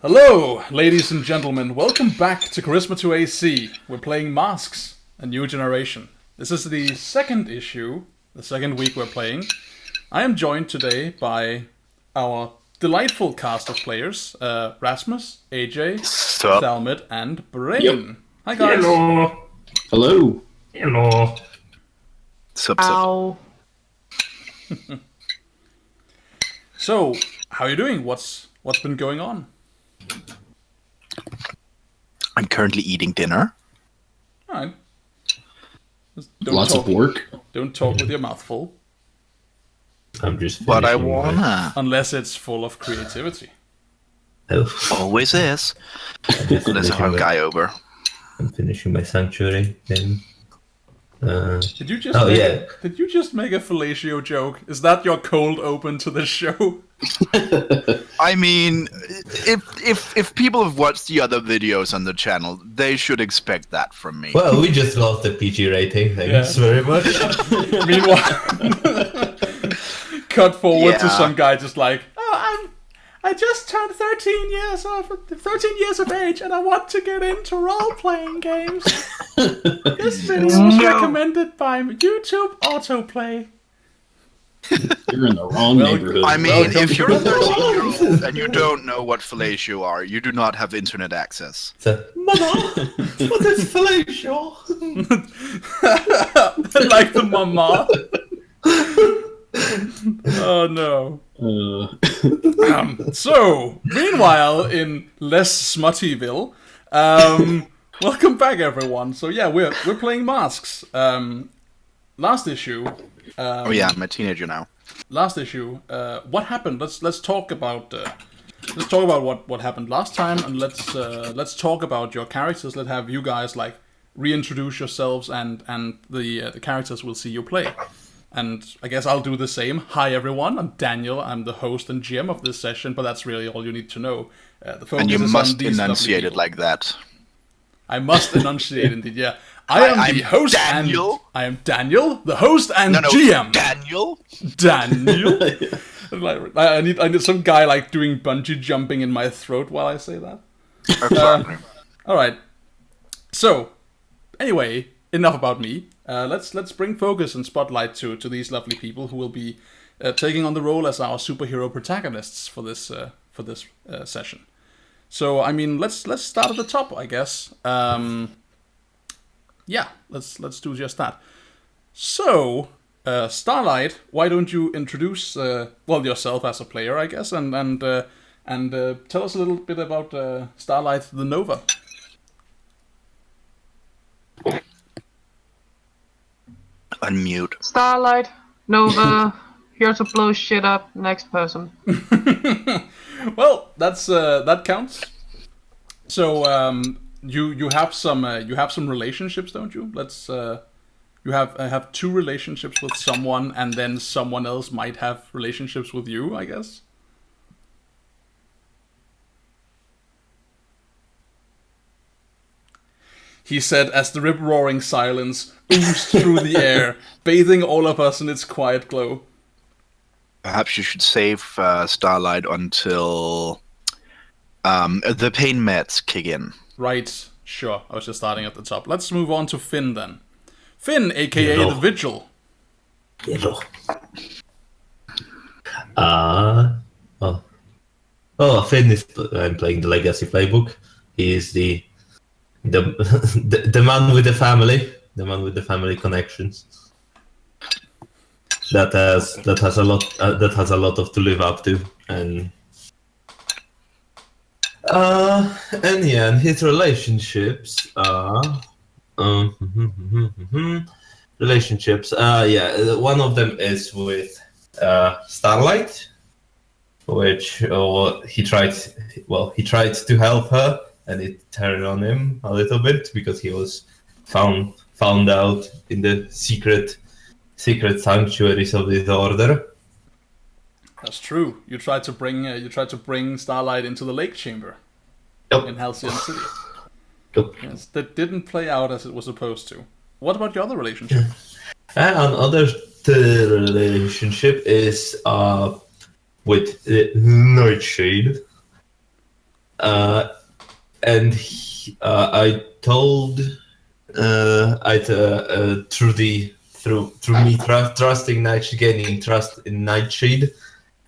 Hello, ladies and gentlemen. Welcome back to CharismaToAC. We're playing Masks, a new generation. This is the second issue, the second week we're playing. I am joined today by our delightful cast of players, Rasmus, AJ, Thalmid, and Brain. Yep. Hi guys. Hello. Hello. Hello. Sup. Ow. So, how are you doing? What's been going on? I'm currently eating dinner. Alright. Lots of work. Don't talk with your mouth full. I'm just. But I finishing wanna. Unless it's full of creativity. Always is. There's a hard guy over. I'm finishing my sanctuary game. Did you just make a fellatio joke? Is that your cold open to the show? I mean, if people have watched the other videos on the channel, they should expect that from me. Well, we just lost the PG rating. Thanks very much. Meanwhile, cut forward to Yeah. some guy just like, I just turned 13 years of age, and I want to get into role-playing games. This video was recommended by YouTube Autoplay. You're in the wrong neighborhood. I mean, Welcome if to you're a the 13-year-old and you don't know what fellatio are, you do not have internet access. So, Mama, what is fellatio? Like the mama. Oh no. So, meanwhile, in less Smuttyville, welcome back, everyone. So yeah, we're playing Masks. Last issue. Oh yeah, I'm a teenager now. Last issue. What happened? Let's talk about. What happened last time, and let's talk about your characters. Let's have you guys like reintroduce yourselves, and the characters will see you play. And I guess I'll do the same. Hi everyone, I'm Daniel. I'm the host and GM of this session, but that's really all you need to know. The focus And you is must on these enunciate lovely it like that. I must enunciate indeed. Yeah, I'm the host Daniel. and I am Daniel, the host and No, GM. Daniel. Daniel. Like, I need some guy like doing bungee jumping in my throat while I say that. All right. So, anyway, enough about me. Let's bring focus and spotlight to these lovely people who will be taking on the role as our superhero protagonists for this session. So I mean, let's start at the top, I guess. Yeah, let's do just that. So, Starlight, why don't you introduce yourself as a player, I guess, and tell us a little bit about Starlight the Nova. Unmute. Starlight, Nova, here to blow shit up. Next person. Well, that counts. So you have some relationships, don't you? Let's you have two relationships with someone, and then someone else might have relationships with you, I guess. He said as the rip-roaring silence oozed through the air, bathing all of us in its quiet glow. Perhaps you should save Starlight until the pain meds kick in. Right, sure. I was just starting at the top. Let's move on to Finn then. Finn, aka Hello. the Vigil. Hello. Finn is. I'm playing the Legacy playbook. He is the man with the family, the man with the family connections. That has a lot of to live up to, and his relationships are relationships. One of them is with Starlight, which he tried to help her, and it turned on him a little bit because he was found out in the secret sanctuaries of this order. That's true. You tried to bring Starlight into the lake chamber in Halcyon City. Yep. Yes, that didn't play out as it was supposed to. What about your other relationship? Another relationship is with Nightshade. And I told through me trusting Nightshade, gaining trust in Nightshade,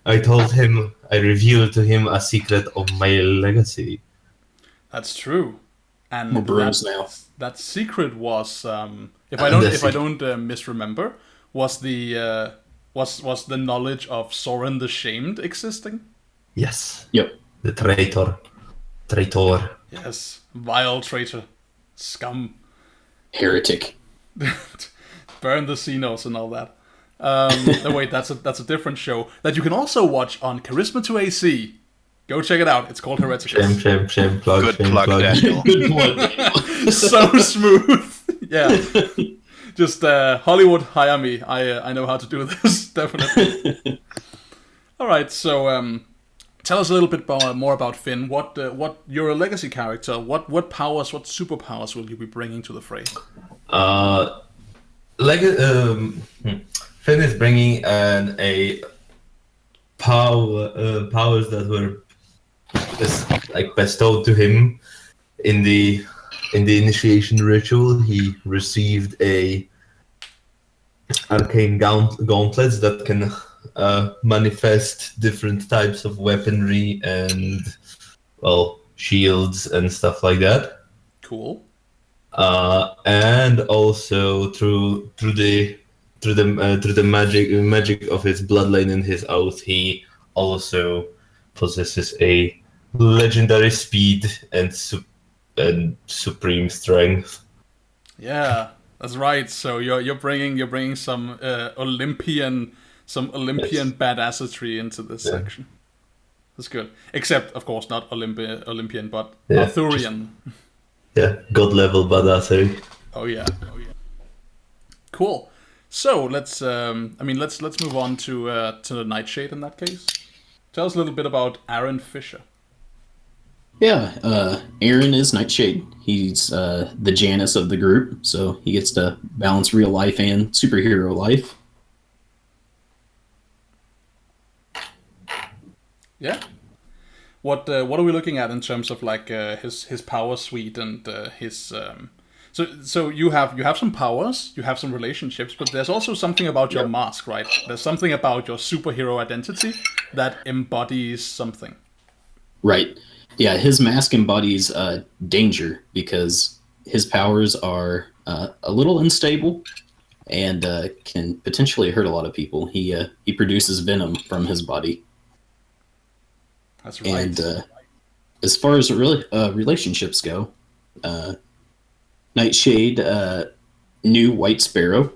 I told him, I revealed to him a secret of my legacy. That's true. And We're bros now. That secret was, if I don't misremember, was the knowledge of Soren the Shamed existing? Yes. Yep. The traitor. Yes, vile traitor, scum, Heretic. burn the Xenos and all that. No, wait, that's a different show that you can also watch on CharismaToAC. Go check it out. It's called Hereticus. Shame, plug. Good shame, plug, Daniel. Good one. So smooth. Yeah. Just Hollywood, hire me. I know how to do this, definitely. All right, so tell us a little bit more about Finn. What you're a legacy character. What powers, what superpowers will you be bringing to the fray? Finn is bringing a powers that were bestowed to him in the initiation ritual. He received a arcane gauntlets that can manifest different types of weaponry and shields and stuff like that. Cool. And also through the magic of his bloodline and his oath, he also possesses a legendary speed and supreme strength. Yeah, that's right. So you're bringing some Olympian badassery into this section. That's good. Except, of course, not Olympian, but Arthurian. God level badassery. Oh yeah. Cool. So let's move on to the Nightshade in that case. Tell us a little bit about Aaron Fisher. Yeah, Aaron is Nightshade. He's the Janus of the group, so he gets to balance real life and superhero life. Yeah. What are we looking at in terms of like his power suite and his So you have some powers, you have some relationships, but there's also something about your mask, right? There's something about your superhero identity that embodies something. Right. Yeah, his mask embodies danger because his powers are a little unstable and can potentially hurt a lot of people. He produces venom from his body. That's right. And as far as relationships go, Nightshade knew White Sparrow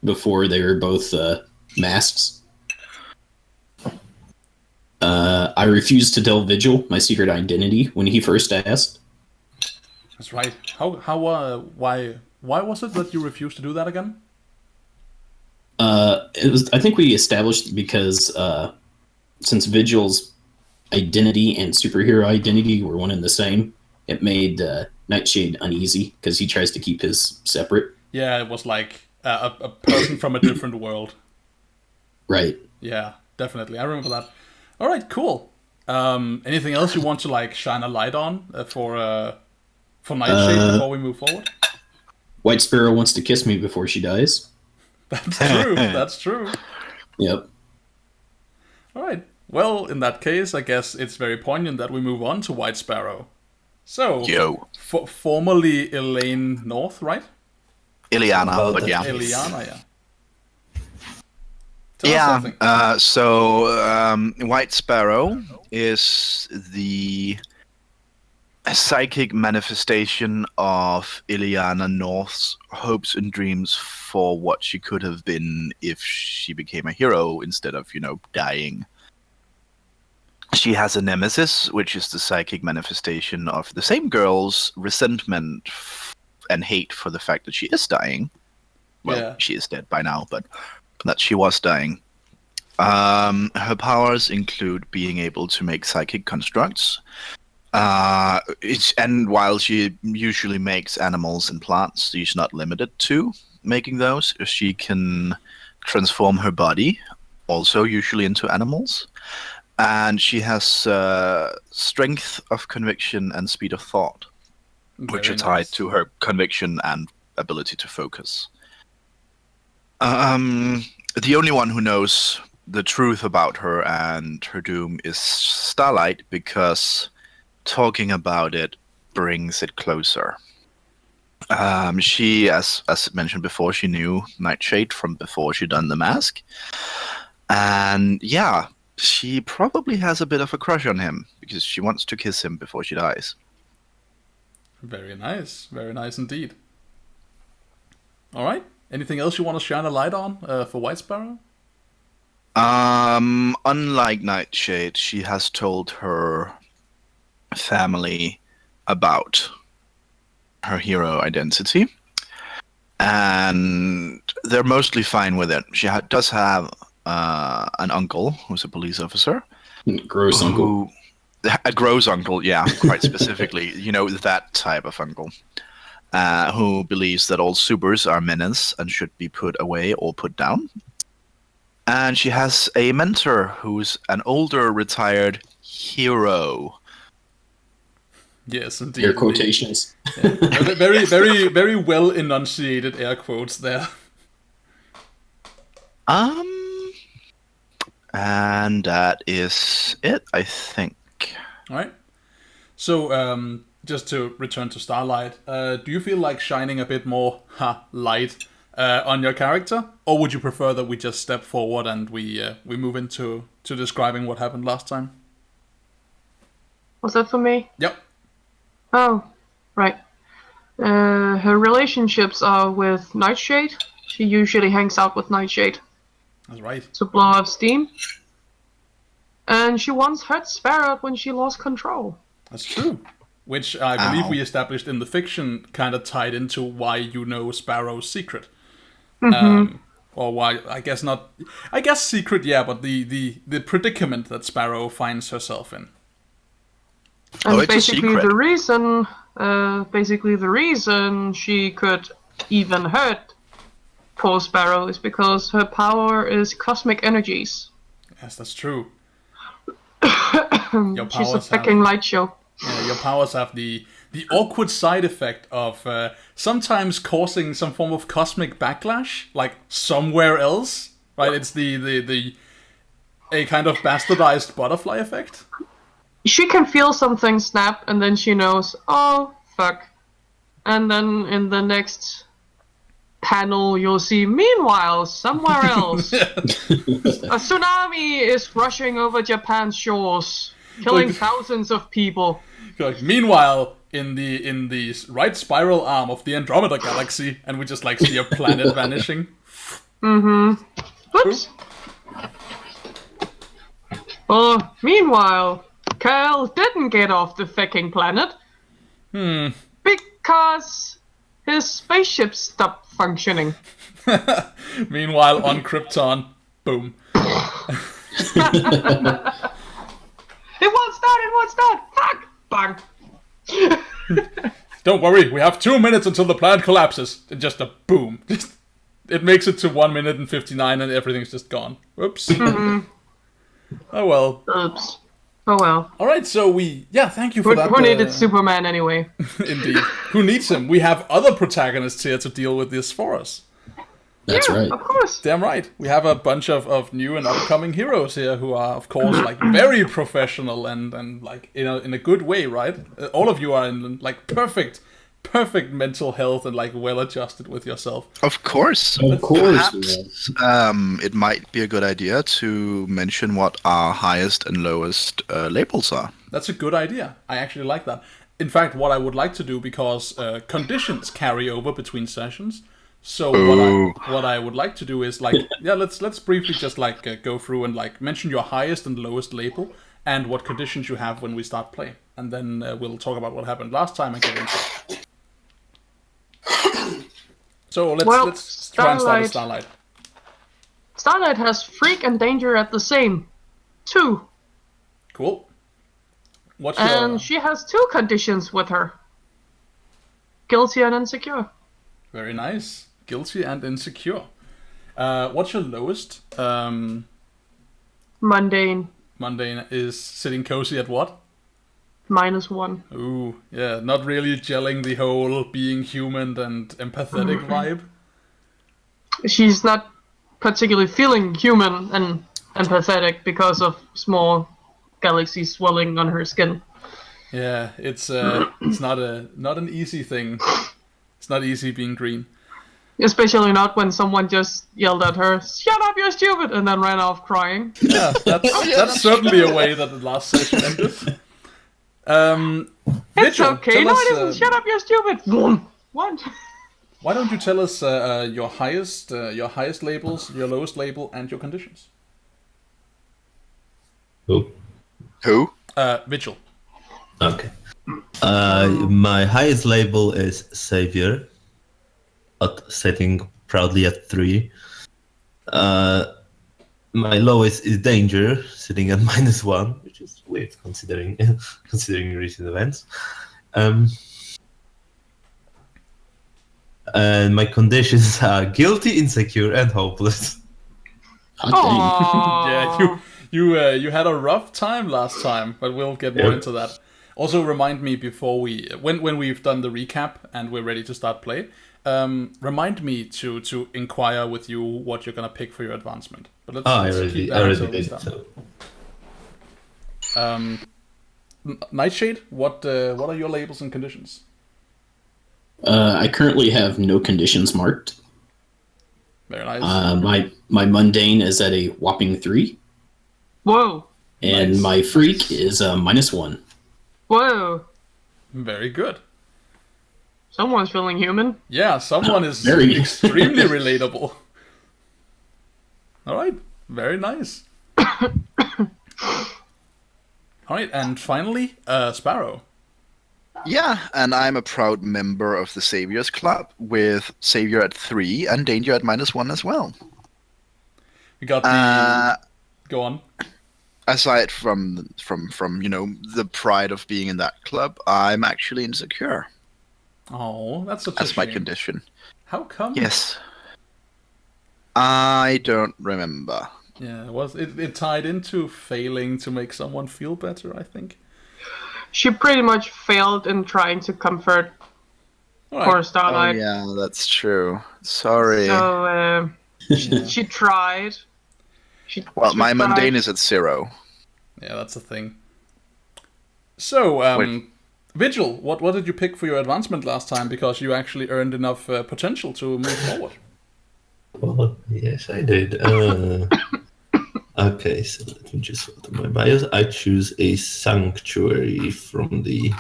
before they were both masks. I refused to tell Vigil my secret identity when he first asked. That's right. Why was it that you refused to do that again? I think we established because since Vigil's identity and superhero identity were one and the same, it made Nightshade uneasy because he tries to keep his separate. Yeah, it was like a person from a different world. Right. Yeah, definitely. I remember that. All right, cool. Anything else you want to like shine a light on for Nightshade before we move forward? White Sparrow wants to kiss me before she dies. That's true. That's true. Yep. All right. Well, in that case, I guess it's very poignant that we move on to White Sparrow. So, formerly Elaine North, right? Ileana, but yeah. Ileana, yeah. White Sparrow is the psychic manifestation of Ileana North's hopes and dreams for what she could have been if she became a hero instead of, dying. She has a nemesis, which is the psychic manifestation of the same girl's resentment and hate for the fact that she is dying. Well, she is dead by now, but that she was dying. Her powers include being able to make psychic constructs. And while she usually makes animals and plants, she's not limited to making those. She can transform her body, also usually into animals. And she has strength of conviction and speed of thought, which are tied to her conviction and ability to focus. The only one who knows the truth about her and her doom is Starlight, because talking about it brings it closer. She, as mentioned before, she knew Nightshade from before she done the mask. And yeah, she probably has a bit of a crush on him, because she wants to kiss him before she dies. Very nice indeed. All right. Anything else you want to shine a light on for White Sparrow? Unlike Nightshade, she has told her family about her hero identity, and they're mostly fine with it. She does have an uncle who's a police officer. Gross uncle. A gross uncle, yeah, quite specifically. That type of uncle. Who believes that all supers are menace and should be put away or put down. And she has a mentor who's an older retired hero. Yes, indeed. Air quotations. Yeah. Very, very, very well enunciated air quotes there. And that is it, I think. All right. So, just to return to Starlight, do you feel like shining a bit more light on your character, or would you prefer that we just step forward and we move into describing what happened last time? Was that for me? Yep. Oh, right. Her relationships are with Nightshade. She usually hangs out with Nightshade That's right. to blow off steam. And she once hurt Sparrow when she lost control. That's true. Which I believe we established in the fiction kind of tied into why you know Sparrow's secret. Or why, I guess not. I guess secret, yeah, but the predicament that Sparrow finds herself in. And basically the reason she could even hurt poor Sparrow is because her power is cosmic energies. Yes, that's true. She's a fucking light show. Yeah, your powers have the awkward side effect of sometimes causing some form of cosmic backlash, like somewhere else, right? It's a kind of bastardized butterfly effect. She can feel something snap, and then she knows, oh, fuck. And then in the next panel, you'll see, meanwhile, somewhere else, a tsunami is rushing over Japan's shores, killing thousands of people. Like, meanwhile, in the right spiral arm of the Andromeda Galaxy, and we just see a planet vanishing. Whoops. Well, meanwhile, Kyle didn't get off the fucking planet. Because his spaceship stopped functioning. Meanwhile, on Krypton, boom. It won't start! Fuck! Bang! Don't worry, we have 2 minutes until the planet collapses. And just a boom. It makes it to 1 minute and 59 and everything's just gone. Whoops. Oh well. Oops. Oh well. Alright, so thank you for that. Who needed Superman anyway? Indeed. Who needs him? We have other protagonists here to deal with this for us. That's right. Of course. Damn right. We have a bunch of new and upcoming heroes here who are, of course, very professional and in a good way, right? All of you are in perfect mental health and well adjusted with yourself. Of course. Perhaps, it might be a good idea to mention what our highest and lowest labels are. That's a good idea. I actually like that. In fact, what I would like to do, because conditions carry over between sessions. So what I would like to do is let's briefly just go through and mention your highest and lowest label and what conditions you have when we start play, and then we'll talk about what happened last time and get into it. So let's try and start with Starlight. Starlight has freak and danger at the same 2. Cool. And she has 2 conditions with her: guilty and insecure. Very nice. Guilty and insecure. What's your lowest? Mundane. mundane is sitting cozy at what? -1. Ooh, yeah, not really gelling the whole being human and empathetic vibe. She's not particularly feeling human and empathetic because of small galaxies swelling on her skin. Yeah, it's not an easy thing. It's not easy being green. Especially not when someone just yelled at her, "Shut up, you're stupid," and then ran off crying. Yeah, that's certainly a way that the last session ended. It's Vigil, okay, tell no us, it isn't. Shut up, you're stupid. What? Why don't you tell us your highest labels, your lowest label, and your conditions? Who? Vigil. Okay. My highest label is Savior, setting proudly at 3. My lowest is Danger, sitting at -1, which is weird considering recent events. And my conditions are guilty, insecure, and hopeless. Yeah, you had a rough time last time, but we'll get more into that. Also, remind me before when we've done the recap and we're ready to start play. Remind me to inquire with you what you're gonna pick for your advancement. But let's keep that until we start. Nightshade, what are your labels and conditions? I currently have no conditions marked. Very nice. My mundane is at a whopping 3. Whoa. And Nice. my freak is -1. Whoa. Very good. Someone's feeling human. Yeah, someone is Very. extremely relatable. All right, very nice. All right, and finally, Sparrow. Yeah, and I'm a proud member of the Saviors Club with Savior at 3 and Danger at -1 as well. We got the. Go on. Aside from the pride of being in that club, I'm actually insecure. Oh, that's such a That's my shame. condition. How come? Yes. I don't remember. Yeah, it tied into failing to make someone feel better, I think. She pretty much failed in trying to comfort All right. poor Oh, Starlight. yeah, that's true. Sorry. So Yeah. she tried. Well, she my tried. mundane is at 0. Yeah, that's a thing. So, Wait. Vigil, what did you pick for your advancement last time? Because you actually earned enough potential to move forward. Well, yes, I did. Okay, so let me just go to my bios. I choose a sanctuary from the...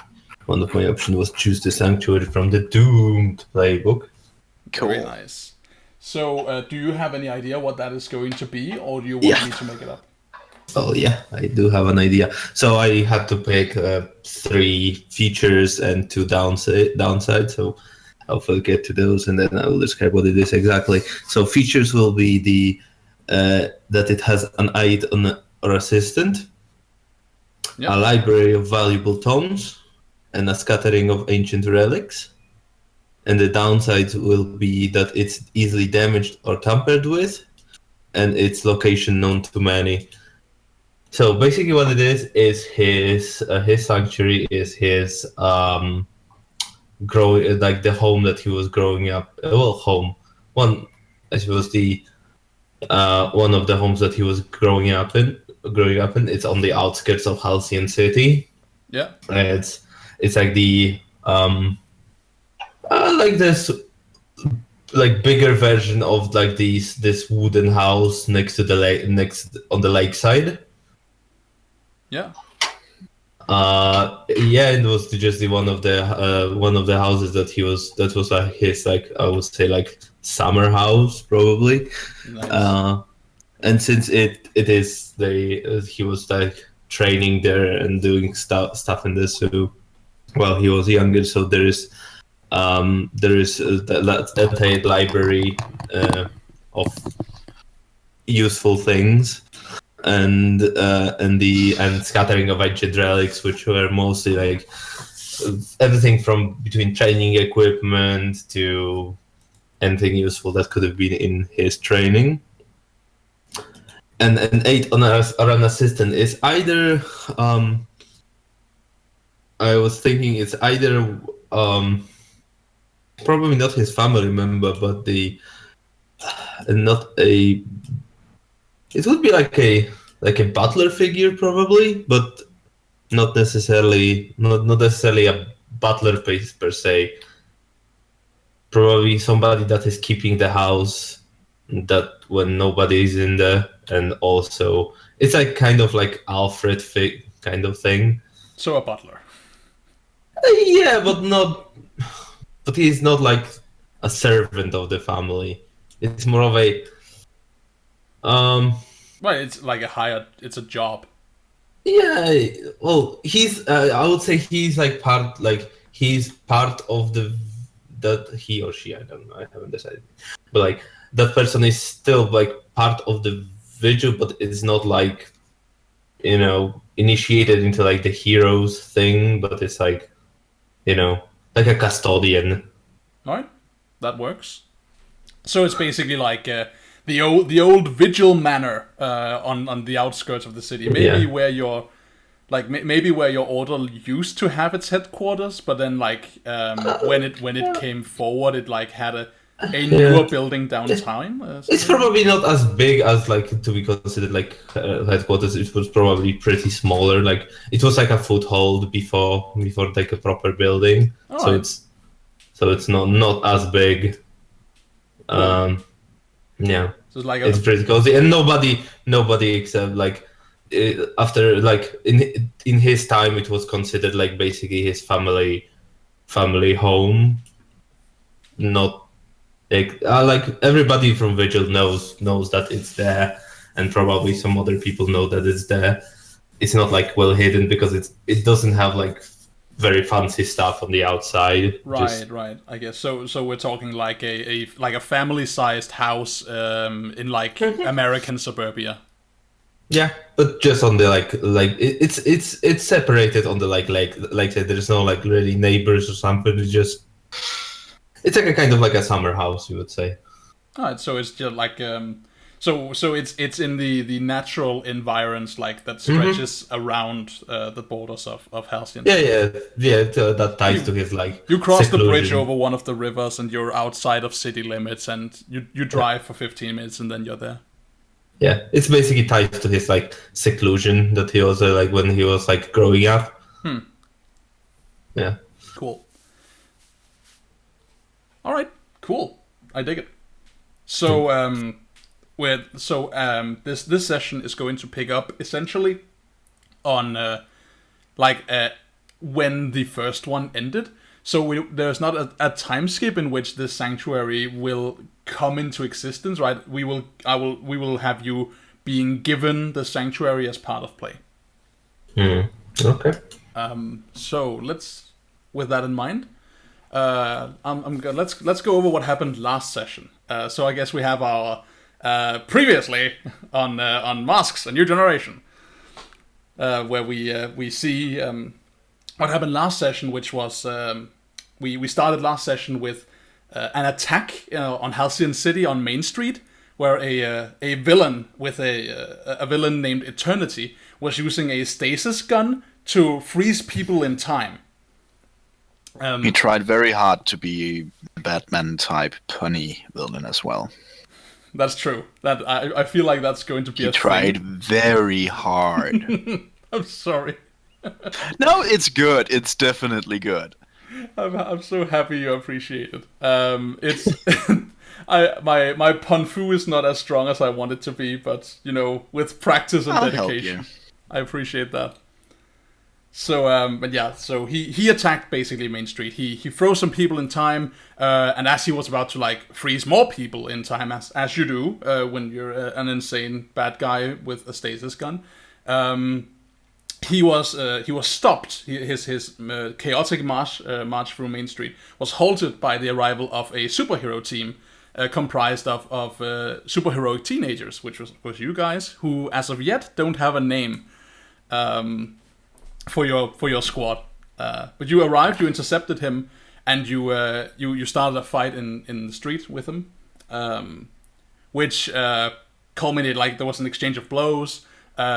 One of my options was choose the sanctuary from the Doomed playbook. Cool. Very nice. So, do you have any idea what that is going to be, or do you want me to make it up? Oh yeah, I do have an idea. So I had to pick 3 features and 2 downsides. So I'll get to those and then I will describe what it is exactly. So features will be the that it has an aid or assistant, a library of valuable tomes, and a scattering of ancient relics. And the downside will be that it's easily damaged or tampered with, and its location known to many. So basically, what it is his sanctuary is his like the home that he was growing up. Home. I suppose the one of the homes that he was growing up in. It's on the outskirts of Halcyon City. Yeah. It's like the like this like bigger version of like this wooden house next to the lake, on the lakeside. Yeah. It was just one of the houses that was like his, like I would say, like summer house probably. Nice. And since he was like training there and doing stuff in this, so well, he was younger, so there is that library of useful things. And scattering of ancient relics, which were mostly like everything from between training equipment to anything useful that could have been in his training. and an 8 on or an assistant is either I was thinking it's either probably not his family member, but not a. It would be like a butler figure probably, but not necessarily a butler per se. Probably somebody that is keeping the house that when nobody is in there, and also it's like kind of like Alfred kind of thing. So a butler. Yeah, but he's not like a servant of the family. It's more of a Right, it's like it's a job. Yeah, well, he's I would say he's he's part of that he or she, I don't know, I haven't decided, but like that person is still like part of the vigil, but it's not like, you know, initiated into like the heroes thing, but it's like, you know, like a custodian. All right, that works. So it's basically like the old vigil manor on the outskirts of the city, maybe where your where your order used to have its headquarters, but then like when it came forward, it like had a newer building downtown. It's probably not as big as like to be considered like headquarters. It was probably pretty smaller. Like it was like a foothold before like a proper building. So it's not as big. Yeah, so it's pretty cozy, and nobody except like after like in his time, it was considered like basically his family home. Not like everybody from Vigil knows that it's there, and probably some other people know that it's there. It's not like well hidden because it doesn't have like very fancy stuff on the outside. Right. I guess so. So we're talking like a family-sized house in like American suburbia. Yeah, but just on the like it's separated on the like there's no like really neighbors or something. It's like a kind of like a summer house, you would say. Alright, so it's just like so it's in the natural environs like that stretches around the borders of Halcyon. Yeah. That ties to his like. You cross seclusion. the bridge over one of the rivers, and you're outside of city limits, and you drive for 15 minutes, and then you're there. Yeah, it's basically tied to his like seclusion that he also like when he was like growing up. Yeah. Cool. All right. Cool. I dig it. So this session is going to pick up essentially on when the first one ended. So there's not a time skip in which this sanctuary will come into existence, right? We will have you being given the sanctuary as part of play. Okay. So with that in mind, let's go over what happened last session. So I guess we have our previously on Masks: A New Generation, where we see what happened last session, which was we started last session with an attack on Halcyon City on Main Street, where a villain with a villain named Eternity was using a stasis gun to freeze people in time. He tried very hard to be a Batman type punny villain as well. That's true. That I feel like that's going to be. He tried very hard. I'm sorry. No, it's good. It's definitely good. I'm so happy you appreciate it. It's my pun fu is not as strong as I want it to be, but you know, with practice and dedication, I appreciate that. So, but yeah, so he attacked basically Main Street. He froze some people in time, and as he was about to like freeze more people in time, as you do when you're an insane bad guy with a stasis gun, he was stopped. His chaotic march through Main Street was halted by the arrival of a superhero team comprised of superheroic teenagers, which was you guys, who as of yet don't have a name. For your squad, but you arrived, you intercepted him, and you started a fight in the street with him, which culminated, like there was an exchange of blows.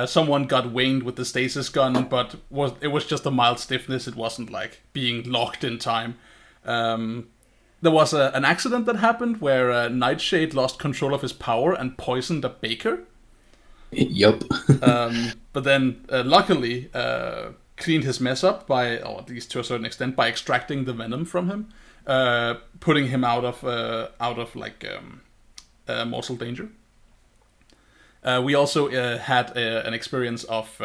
Someone got winged with the stasis gun, but it was just a mild stiffness. It wasn't like being locked in time. There was an accident that happened where Nightshade lost control of his power and poisoned a baker. Yup. But then, luckily, cleaned his mess up by, or at least to a certain extent, by extracting the venom from him, putting him out of mortal danger. We also had an experience of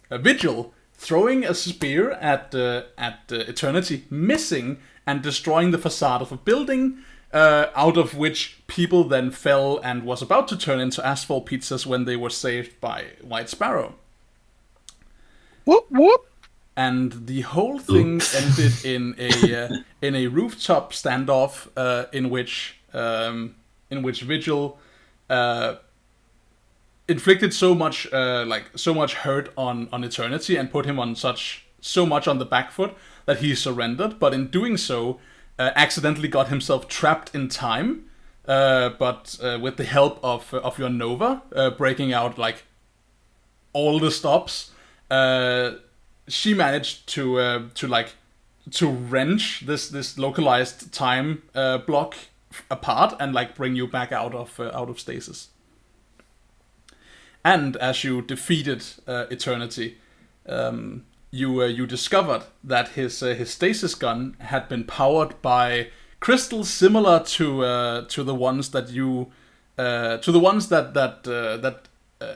Vigil throwing a spear at Eternity, missing and destroying the facade of a building, out of which people then fell and was about to turn into asphalt pizzas when they were saved by White Sparrow. Whoop whoop. And the whole thing ended in a rooftop standoff in which Vigil inflicted so much hurt on Eternity and put him on so much on the back foot that he surrendered. But in doing so, accidentally got himself trapped in time. But with the help of your Nova breaking out like all the stops, she managed to wrench this localized time block apart and like bring you back out of stasis. And as you defeated Eternity, you discovered that his stasis gun had been powered by crystals similar to the ones that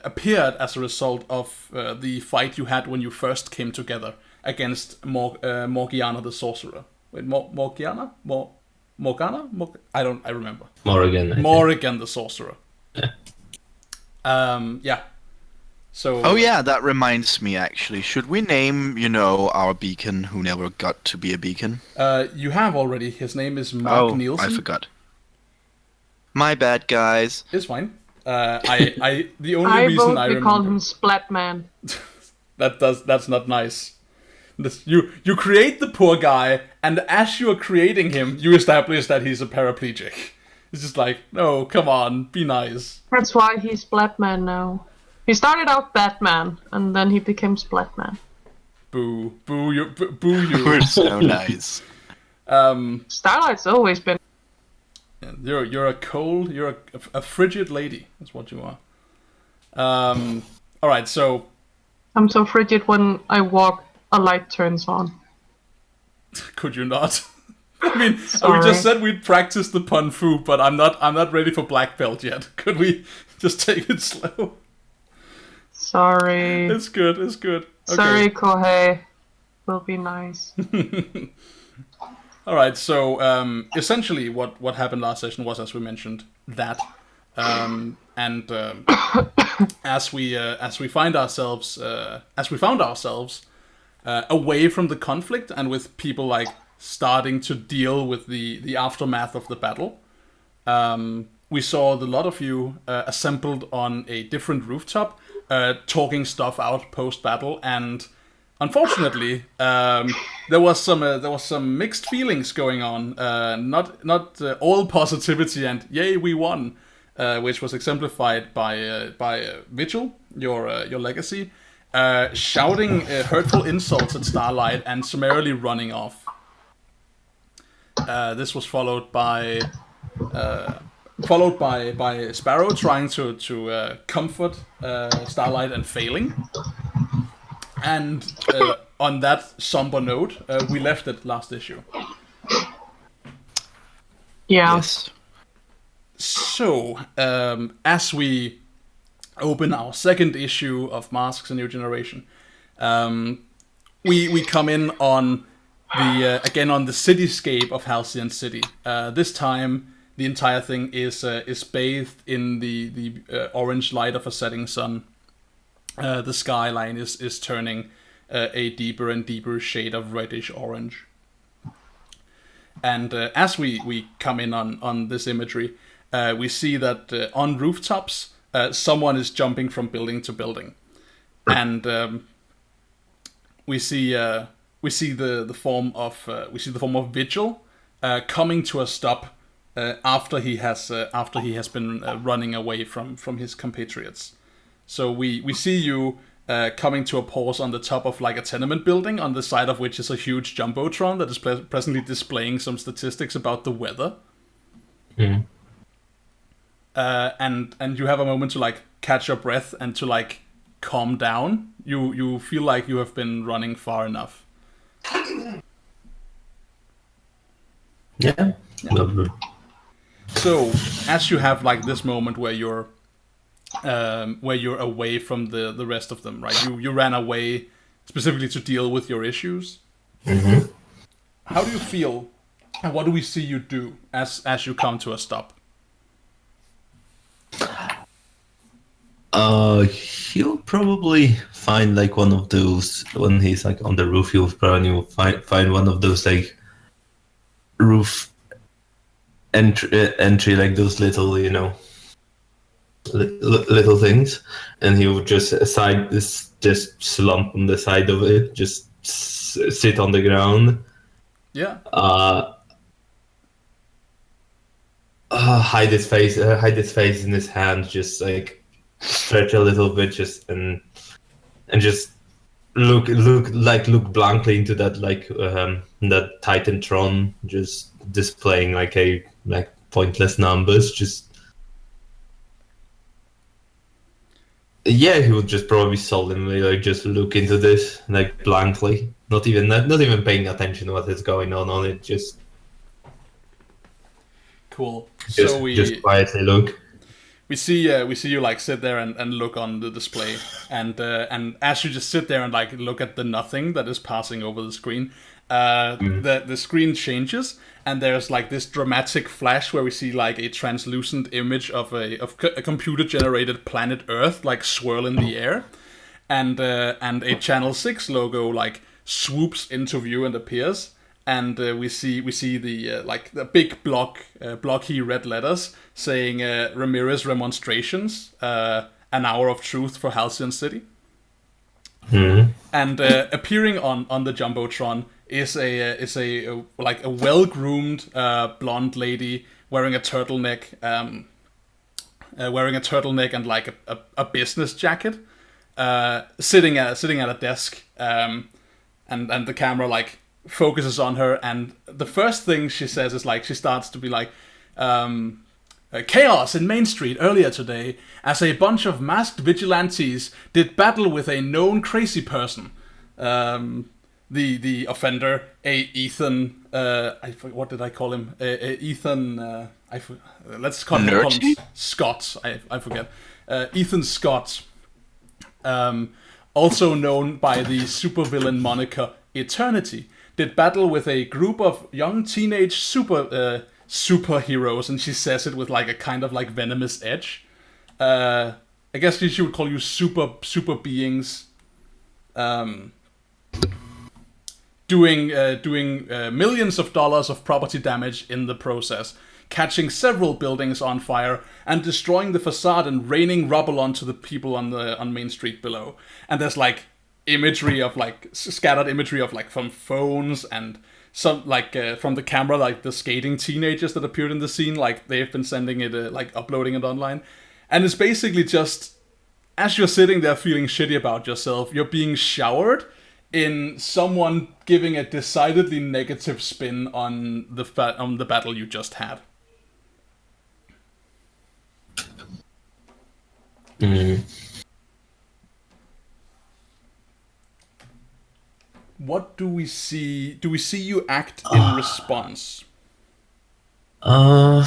appeared as a result of the fight you had when you first came together against Morgiana the Sorcerer. Wait, Morgiana? Morgana? I remember. Morrigan the Sorcerer. Yeah. So. Oh yeah, that reminds me. Actually, should we name our beacon who never got to be a beacon? You have already. His name is Mark Nielsen. I forgot. My bad, guys. It's fine. The only reason I remember. Call him Splatman. That's not nice. You create the poor guy, and as you are creating him, you establish that he's a paraplegic. It's just like, no, come on, be nice. That's why he's Splatman now. He started out Batman, and then he became Splatman. Boo you. We're so nice. Starlight's always been. You're a frigid lady. That's what you are. All right, so. I'm so frigid when I walk, a light turns on. Could you not? I mean, Sorry. we just said we'd practice the pun fu, but I'm not ready for black belt yet. Could we just take it slow? Sorry. It's good. Okay. Sorry, Kohei. Will be nice. All right. So essentially, what happened last session was, as we mentioned, that, as we found ourselves away from the conflict and with people like starting to deal with the aftermath of the battle, we saw the lot of you assembled on a different rooftop, talking stuff out post battle, and unfortunately, there was some mixed feelings going on. Not all positivity and yay we won, which was exemplified by Vigil, your legacy, shouting hurtful insults at Starlight and summarily running off. This was followed by Sparrow trying to comfort Starlight and failing. And on that somber note, we left it last issue. Yeah. Yes. So, as we open our second issue of Masks: A New Generation, we come in on the cityscape of Halcyon City. This time, the entire thing is bathed in the orange light of a setting sun. The skyline is turning a deeper and deeper shade of reddish orange. And as we come in on this imagery, we see that on rooftops, someone is jumping from building to building, and we see the form of Vigil coming to a stop after he has been running away from his compatriots. So we see you coming to a pause on the top of like a tenement building, on the side of which is a huge jumbotron that is presently displaying some statistics about the weather. Mm. And you have a moment to like catch your breath and to like calm down. You feel like you have been running far enough. Yeah. Lovely. So as you have like this moment where you're away from the rest of them, right? You ran away specifically to deal with your issues. Mm-hmm. How do you feel, and what do we see you do as you come to a stop? He'll probably find like one of those, when he's like on the roof, he'll probably find one of those like roof entry like those little, you know, little things, and he would just just slump on the side of it, just sit on the ground. Yeah. Hide his face in his hand, just like stretch a little bit, just and just look blankly into that that Titantron, just displaying like pointless numbers. Just yeah, he would just probably solemnly like just look into this like blankly, not even paying attention to what is going on it, just. Cool. Just, So just quietly look. We see you like sit there and look on the display, and as you just sit there and like look at the nothing that is passing over the screen, the screen changes, and there's like this dramatic flash where we see like a translucent image of a computer generated planet Earth like swirl in the air, and a Channel 6 logo like swoops into view and appears. And we see the like the big blocky red letters saying Ramirez remonstrations, an hour of truth for Halcyon City. Mm-hmm. And appearing on the jumbotron is a well-groomed blonde lady wearing a turtleneck, and like a business jacket, sitting at a desk, and the camera like focuses on her, and the first thing she says is like, she starts to be like, chaos in Main Street earlier today as a bunch of masked vigilantes did battle with a known crazy person. The offender, Ethan, what did I call him? Ethan, let's call him Scott. I forget. Ethan Scott, also known by the supervillain moniker Eternity, did battle with a group of young teenage superheroes, and she says it with like a kind of like venomous edge. I guess she would call you super beings, doing millions of dollars of property damage in the process, catching several buildings on fire and destroying the facade and raining rubble onto the people on Main Street below. And there's like imagery of like scattered imagery of like from phones and some like from the camera, like the skating teenagers that appeared in the scene, like they've been sending it like uploading it online. And it's basically just, as you're sitting there feeling shitty about yourself, you're being showered in someone giving a decidedly negative spin on the battle you just had. What do we see? Do we see you act in response? I'm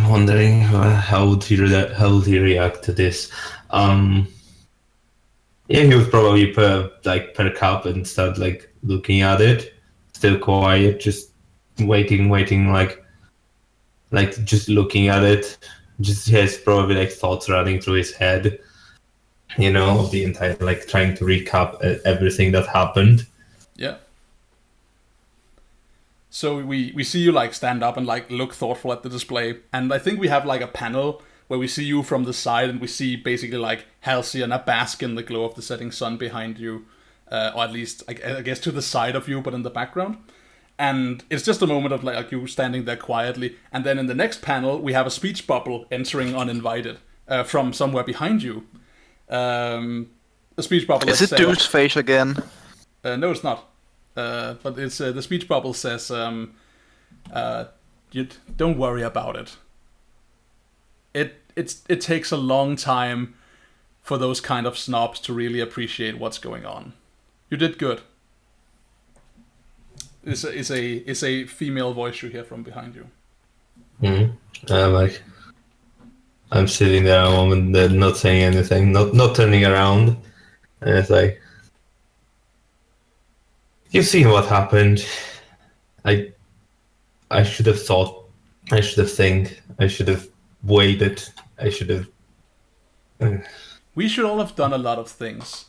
wondering how would he react to this. Yeah, he would probably perk up and start like looking at it, still quiet, just waiting, like just looking at it. Just he has probably like thoughts running through his head, you know, of the entire, like trying to recap everything that happened. Yeah. So we see you like stand up and like look thoughtful at the display, and I think we have like a panel where we see you from the side, and we see basically like Halcyon, a bask in the glow of the setting sun behind you, or at least I guess to the side of you, but in the background. And it's just a moment of like you standing there quietly, and then in the next panel we have a speech bubble entering uninvited from somewhere behind you. A speech bubble. Is it Dude's face again? No, it's not. But it's the speech bubble says, "You don't worry about it. It takes a long time for those kind of snobs to really appreciate what's going on. You did good." It's a female voice you hear from behind you. I'm sitting there a moment, not saying anything, not turning around, and it's like, you've seen what happened. I should have thought. I should have think. I should have waited. I should have. We should all have done a lot of things.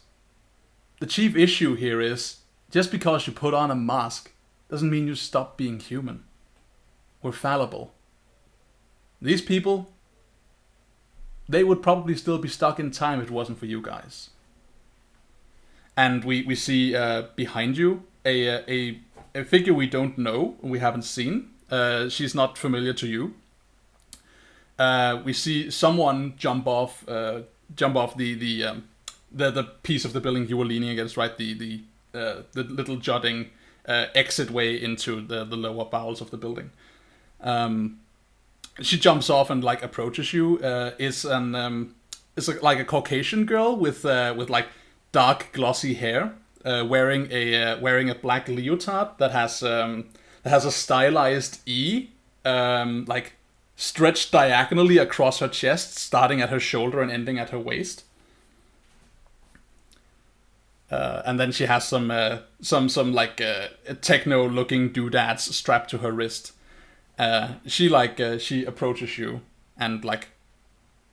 The chief issue here is, just because you put on a mask doesn't mean you stop being human. We're fallible. These people, they would probably still be stuck in time if it wasn't for you guys. And we see behind you a figure we don't know, we haven't seen. She's not familiar to you. We see someone jump off the piece of the building you were leaning against, right? The little jutting exit way into the lower bowels of the building. She jumps off and like approaches you. It's like a Caucasian girl with like dark glossy hair, wearing a black leotard that has a stylized E, like stretched diagonally across her chest, starting at her shoulder and ending at her waist. And then she has some like techno-looking doodads strapped to her wrist. She approaches you and like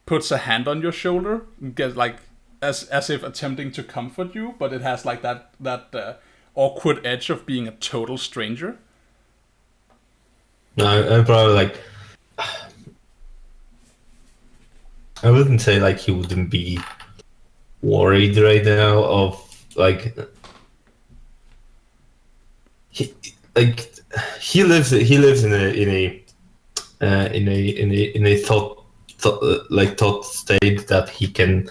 puts a hand on your shoulder, get like as if attempting to comfort you, but it has like that awkward edge of being a total stranger. No, I'm probably like, I wouldn't say like he wouldn't be worried right now of like he lives in a thought state that he can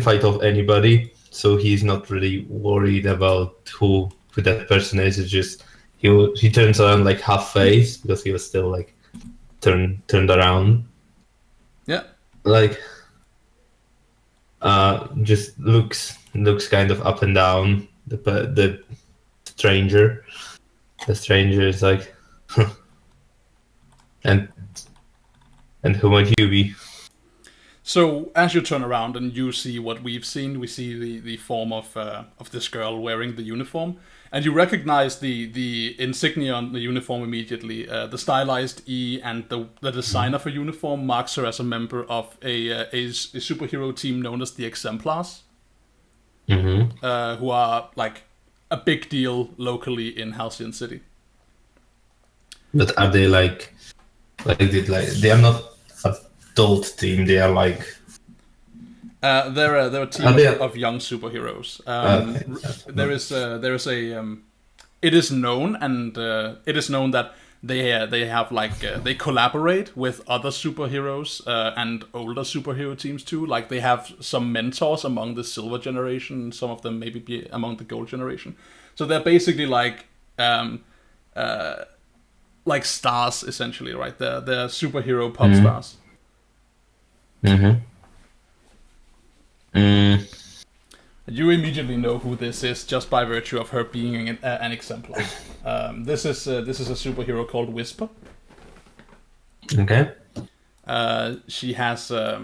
fight off anybody, so he's not really worried about who that person is. It's just he turns around like half face because he was still like turned around. Yeah. Like just looks kind of up and down the stranger. The stranger is like, and who might you be? So as you turn around and you see what we've seen, we see the form of this girl wearing the uniform, and you recognize the insignia on the uniform immediately. The stylized E and the design of her uniform marks her as a member of a superhero team known as the Exemplars, who are like a big deal locally in Halcyon City. But are they like they are not adult team? They are like they're a team of young superheroes. There is a it is known that they have like they collaborate with other superheroes and older superhero teams too. Like they have some mentors among the Silver Generation, some of them maybe be among the Gold Generation. So they're basically like stars essentially, right? They're superhero pop stars. You immediately know who this is just by virtue of her being an exemplar. This is a superhero called Whisper. Okay. She's a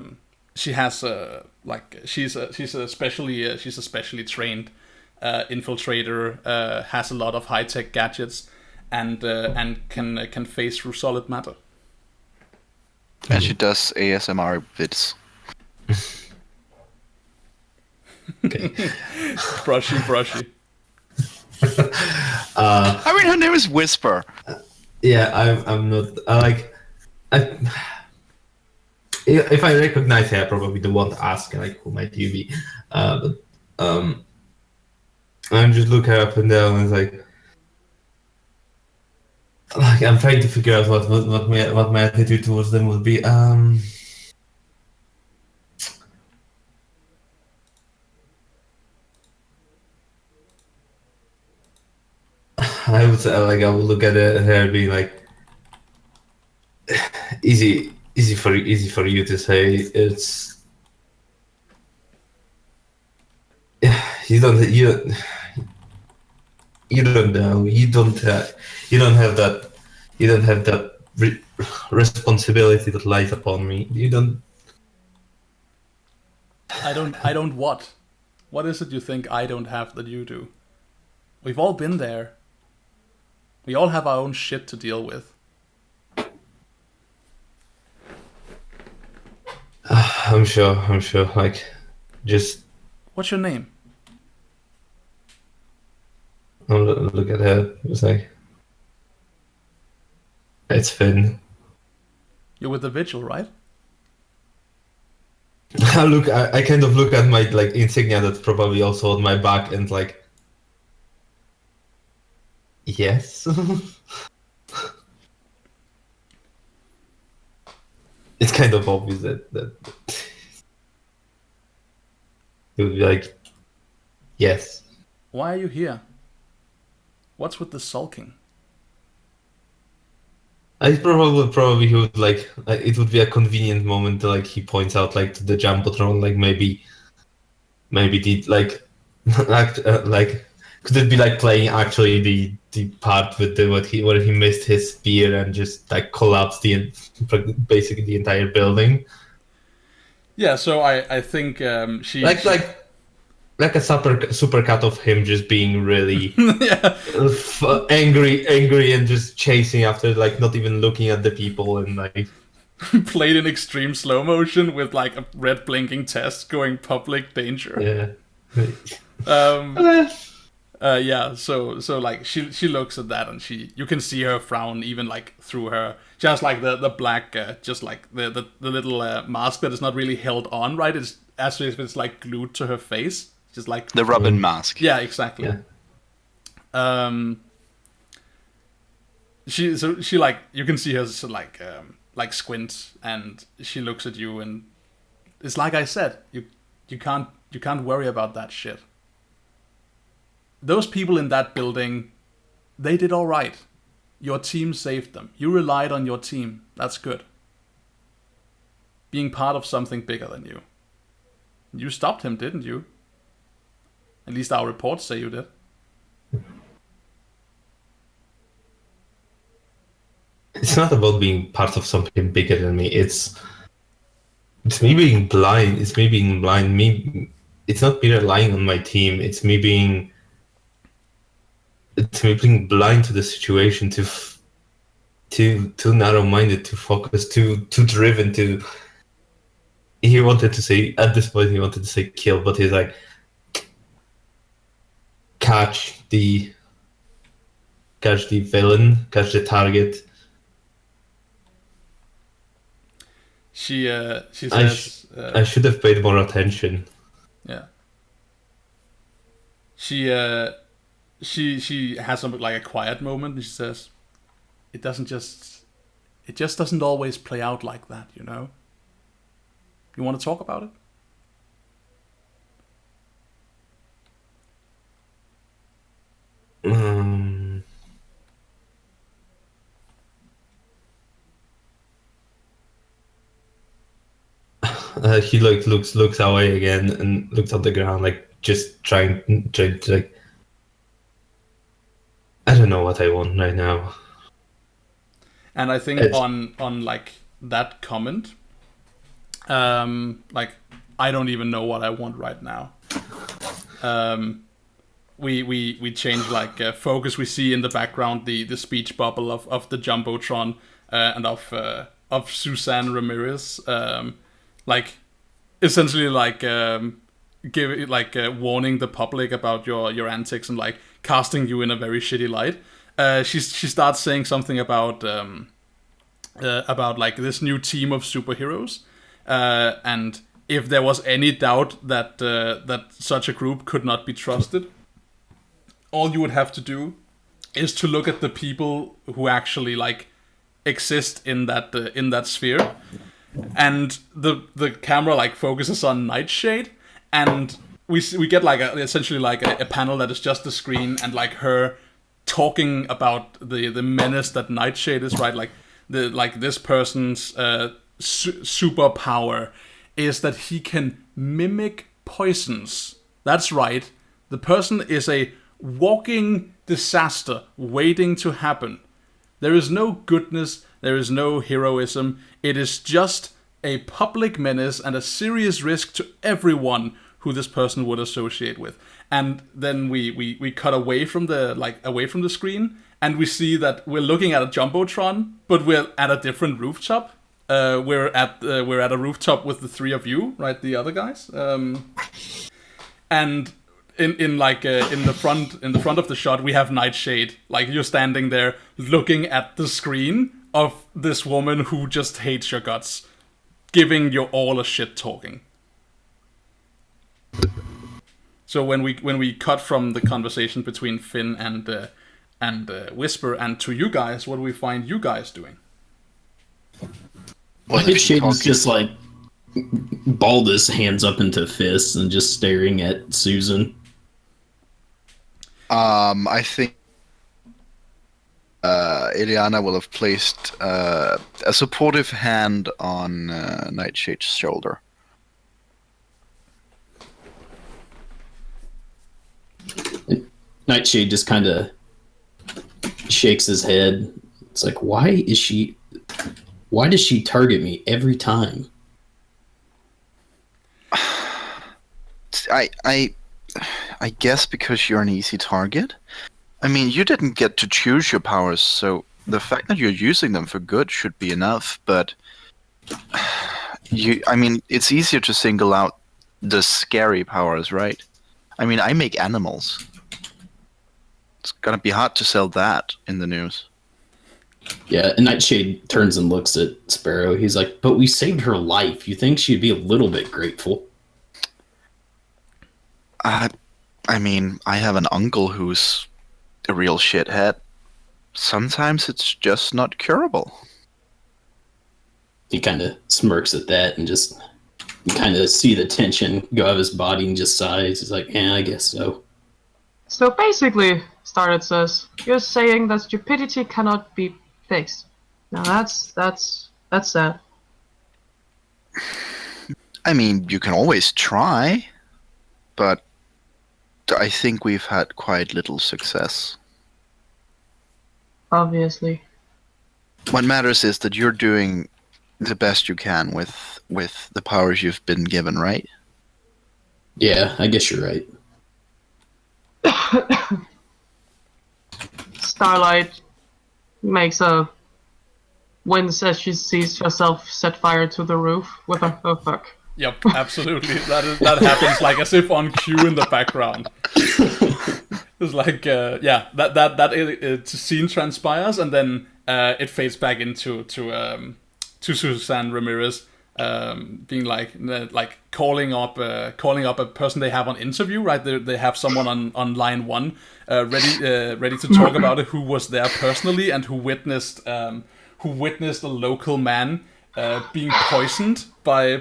specially trained infiltrator. Has a lot of high tech gadgets, and can phase through solid matter. And she does ASMR bits. Okay. brushy. I mean, her name is Whisper. Yeah, I'm not. If I recognize her, I probably don't want to ask like who might you be. But I'm just looking up and down and like I'm trying to figure out what my attitude towards them would be. I would say I would look at her and be like, easy for you to say. It's you don't know. You don't have that responsibility that lies upon me. You don't. I don't what? What is it you think I don't have that you do? We've all been there. We all have our own shit to deal with. I'm sure. Like, just. What's your name? I'll look at her. It's like, it's Finn. You're with the Vigil, right? I kind of look at my like insignia that's probably also on my back and like, yes. It's kind of obvious that it would be like, yes. Why are you here? What's with the sulking? I probably he would like it would be a convenient moment to like he points out like to the Jumbotron like maybe the like like could it be like playing actually the part with the where he missed his spear and just like collapsed basically the entire building. Yeah, so I think she like a super cut of him just being really yeah. angry and just chasing after like not even looking at the people and like played in extreme slow motion with like a red blinking test going public danger. Yeah. Yeah, so like she looks at that and you can see her frown even like through her just like the black just like the little mask that is not really held on, right? It's as if it's like glued to her face, just like the Robin mask. Yeah, exactly. Yeah. She like you can see her like squint and she looks at you and it's like I said, you can't worry about that shit. Those people in that building, they did all right. Your team saved them. You relied on your team. That's good. Being part of something bigger than you. You stopped him, didn't you? At least our reports say you did. It's not about being part of something bigger than me. It's me being blind. It's me being blind. It's not me relying on my team. It's me being blind to the situation, too narrow-minded, too focused, too driven to. He wanted to say at this point he wanted to say kill, but he's like catch the villain, catch the target. She says I should have paid more attention. Yeah. She has something like a quiet moment and she says, it just doesn't always play out like that, you know? You want to talk about it? He like looks away again and looks on the ground, like just trying to like. I don't know what I want right now. And I think on like that comment, like I don't even know what I want right now. We change like focus. We see in the background the speech bubble of the Jumbotron and of Suzanne Ramirez, like essentially like warning the public about your antics and like casting you in a very shitty light. She starts saying something about like this new team of superheroes, and if there was any doubt that that such a group could not be trusted, all you would have to do is to look at the people who actually like exist in that sphere, and the camera like focuses on Nightshade, and we get like essentially like a panel that is just the screen and like her talking about the menace that Nightshade is, right? Like this person's superpower is that he can mimic poisons. That's right. The person is a walking disaster waiting to happen. There is no goodness, there is no heroism. It is just a public menace and a serious risk to everyone who this person would associate with. And then we cut away from the screen, and we see that we're looking at a jumbotron, but we're at a different rooftop. We're at a rooftop with the three of you, right? The other guys, and in the front of the shot, we have Nightshade. Like, you're standing there looking at the screen of this woman who just hates your guts, giving you all a shit talking. So when we cut from the conversation between Finn and Whisper and to you guys, what do we find you guys doing? Nightshade is just like balled his hands up into fists and just staring at Susan. I think Ileana will have placed a supportive hand on Nightshade's shoulder. Nightshade just kind of shakes his head. It's like, why does she target me every time? I guess because you're an easy target. I mean, you didn't get to choose your powers, so the fact that you're using them for good should be enough, but it's easier to single out the scary powers, right? I mean, I make animals. It's gonna be hard to sell that in the news. Yeah, and Nightshade turns and looks at Sparrow. He's like, but we saved her life. You think she'd be a little bit grateful? I mean, I have an uncle who's a real shithead. Sometimes it's just not curable. He kind of smirks at that and just, you kind of see the tension go out of his body and just sighs. He's like, yeah, I guess so. So basically, Starlet says, you're saying that stupidity cannot be fixed. Now that's sad. I mean, you can always try, but I think we've had quite little success. Obviously. What matters is that you're doing the best you can with the powers you've been given, right? Yeah, I guess you're right. Starlight makes a wince as she sees herself set fire to the roof with a oh fuck. Yep, absolutely. That happens like as if on cue in the background. It's like that scene transpires, and then it fades back into to Suzanne Ramirez being like calling up a person they have on interview, right? They have someone on line one ready to talk about it, who was there personally and who witnessed a local man being poisoned by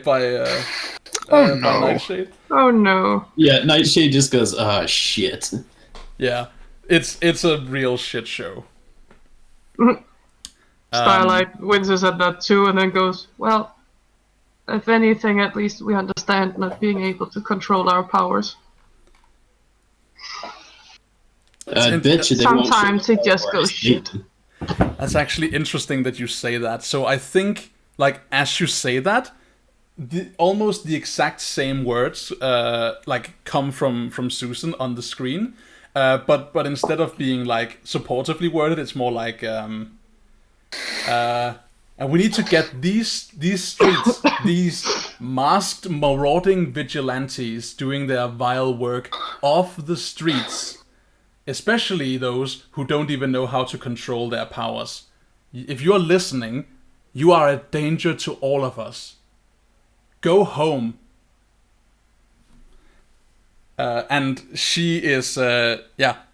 Nightshade. Oh no. Yeah, Nightshade just goes, ah, shit. Yeah, it's a real shit show. Starlight winces at that too, and then goes, well, if anything, at least we understand not being able to control our powers. I bet you they won't Sometimes it just goes shit. That's actually interesting that you say that. So I think, like, as you say that, almost the exact same words come from Susan on the screen, but instead of being like supportively worded, it's more like and we need to get these streets, these masked marauding vigilantes doing their vile work off the streets, especially those who don't even know how to control their powers. If you're listening, you are a danger to all of us. Go home And she is,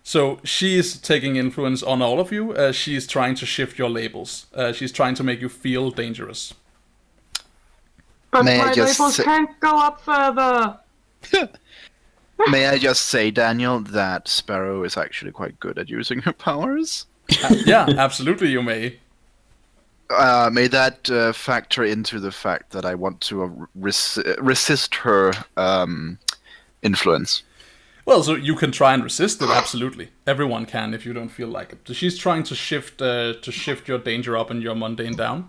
so she is taking influence on all of you. She's trying to shift your labels. She's trying to make you feel dangerous. But May I my just labels say- can't go up further. May I just say, Daniel, that Sparrow is actually quite good at using her powers? Yeah, absolutely, you may. May that factor into the fact that I want to resist her influence? Well, so you can try and resist it. Absolutely, everyone can if you don't feel like it. So she's trying to shift your danger up and your mundane down.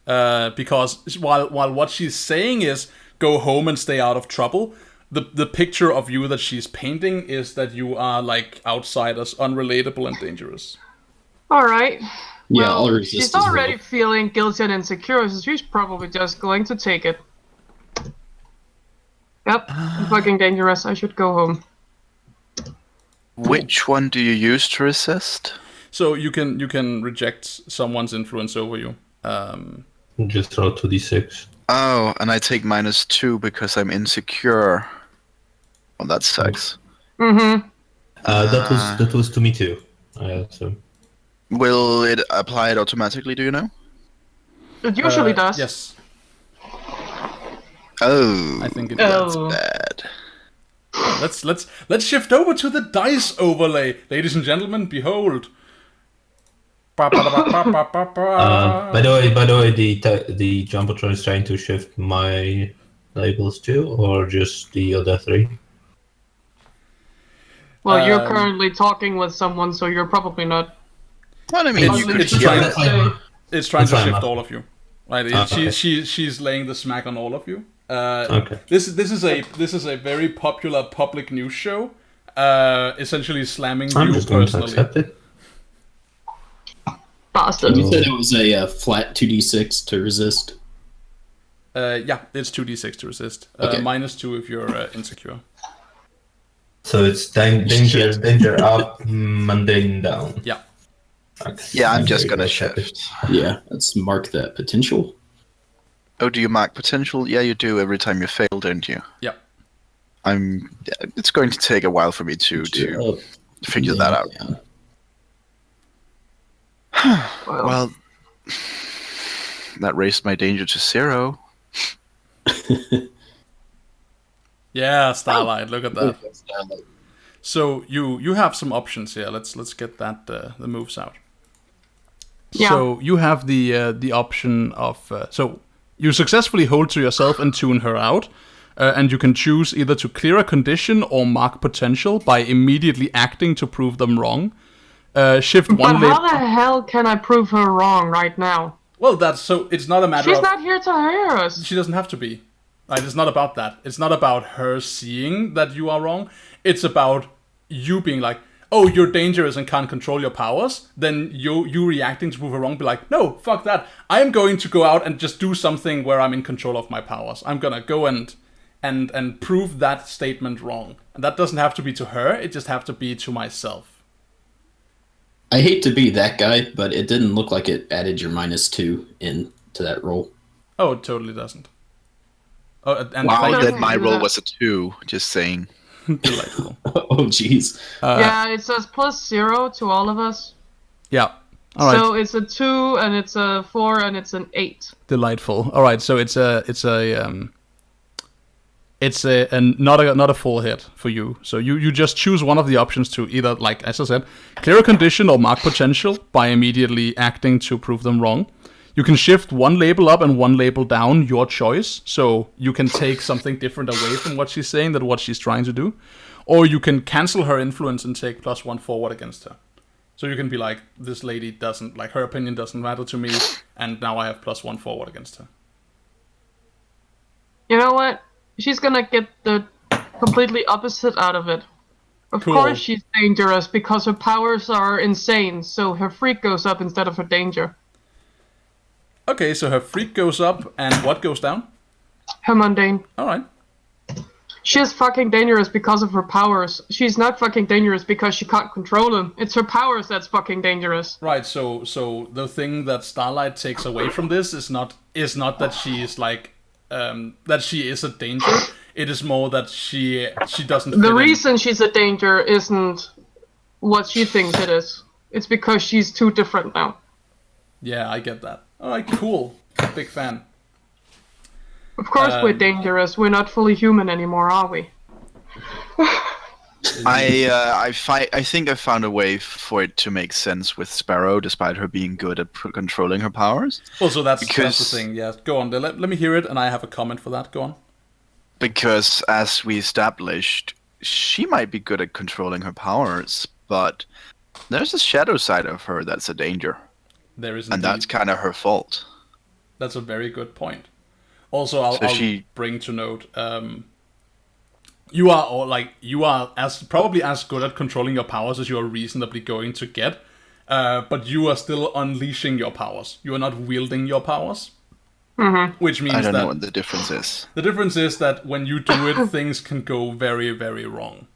Because while what she's saying is go home and stay out of trouble, the picture of you that she's painting is that you are like outsiders, unrelatable, and dangerous. All right. Yeah, Well, I'll resist she's as already well. feeling guilty and insecure, so she's probably just going to take it. Yep, I'm fucking dangerous. I should go home. Which one do you use to resist? So you can reject someone's influence over you. Just roll 2d6. Oh, and I take -2 because I'm insecure. Well, that sucks. Mm-hmm. That was to me too. So Will it apply it automatically, do you know? It usually does. Yes, Oh, I think it that's does. bad. Let's shift over to the dice overlay, ladies and gentlemen. Behold. by the way, the Jumbotron is trying to shift my labels too, or just the other 3? Well, you're currently talking with someone, so you're probably not. Well, I mean, you could It's hear trying, that. it's trying to That's fine, shift man. all of you. Right? Okay. She's laying the smack on all of you. Okay. This is a very popular public news show. Essentially slamming I'm you just going to personally. accept it. Bastard. You said it was a flat 2d6 to resist. Yeah, it's 2d6 to resist. Okay. -2 if you're insecure. So it's danger up, mundane down. Yeah. Okay. Yeah, I'm just very gonna happy. shift. Yeah, let's mark that potential. Oh, do you mark potential? Yeah, you do every time you fail, don't you? Yeah. It's going to take a while for me to figure that out. Yeah. Well, that raised my danger to 0. Yeah, Starlight. Look at that. So you have some options here. Let's get that the moves out. Yeah. So you have the option of so you successfully hold to yourself and tune her out, and you can choose either to clear a condition or mark potential by immediately acting to prove them wrong. Shift But one how label. the hell can I prove her wrong right now? Well, that's so. It's not a matter She's of. not here to hear us. She doesn't have to be. Right? It's not about that. It's not about her seeing that you are wrong. It's about you being like, oh, you're dangerous and can't control your powers. Then you reacting to prove her wrong. Be like, no, fuck that. I am going to go out and just do something where I'm in control of my powers. I'm gonna go and prove that statement wrong. And that doesn't have to be to her. It just have to be to myself. I hate to be that guy, but it didn't look like it added your -2 into that roll. Oh, it totally doesn't. Oh, and Wow, Like- then my do roll that. was a 2. Just saying. delightful. Oh, jeez. Yeah, it says +0 to all of us. Yeah. All right. So it's a 2 and it's a 4 and it's an 8. Delightful. All right, so it's not a full hit for you. So you just choose one of the options to either, like as I said, clear a condition or mark potential by immediately acting to prove them wrong. You can shift one label up and one label down, your choice. So you can take something different away from what she's saying than what she's trying to do. Or you can cancel her influence and take +1 forward against her. So you can be like, this lady doesn't, like, her opinion doesn't matter to me, and now I have +1 forward against her. You know what? She's gonna get the completely opposite out of it. Of Cool. course she's dangerous because her powers are insane, so her freak goes up instead of her danger. Okay, so her freak goes up, and what goes down? Her mundane. All right. She's fucking dangerous because of her powers. She's not fucking dangerous because she can't control them. It's her powers that's fucking dangerous. Right, so the thing that Starlight takes away from this is not that she is like that she is a danger. It is more that she doesn't fit The in. reason she's a danger isn't what she thinks it is. It's because she's too different now. Yeah, I get that. Alright, cool. Big fan. Of course we're dangerous. We're not fully human anymore, are we? I think I found a way for it to make sense with Sparrow, despite her being good at controlling her powers. Also, that's the thing. Yeah, go on. Let me hear it, and I have a comment for that. Go on. Because, as we established, she might be good at controlling her powers, but there's a shadow side of her that's a danger. There is, and that's kind of her fault. That's a very good point. Also, I'll bring to note. You are probably as good at controlling your powers as you are reasonably going to get, but you are still unleashing your powers. You are not wielding your powers, which means I don't know what the difference is. The difference is that when you do it, things can go very, very wrong.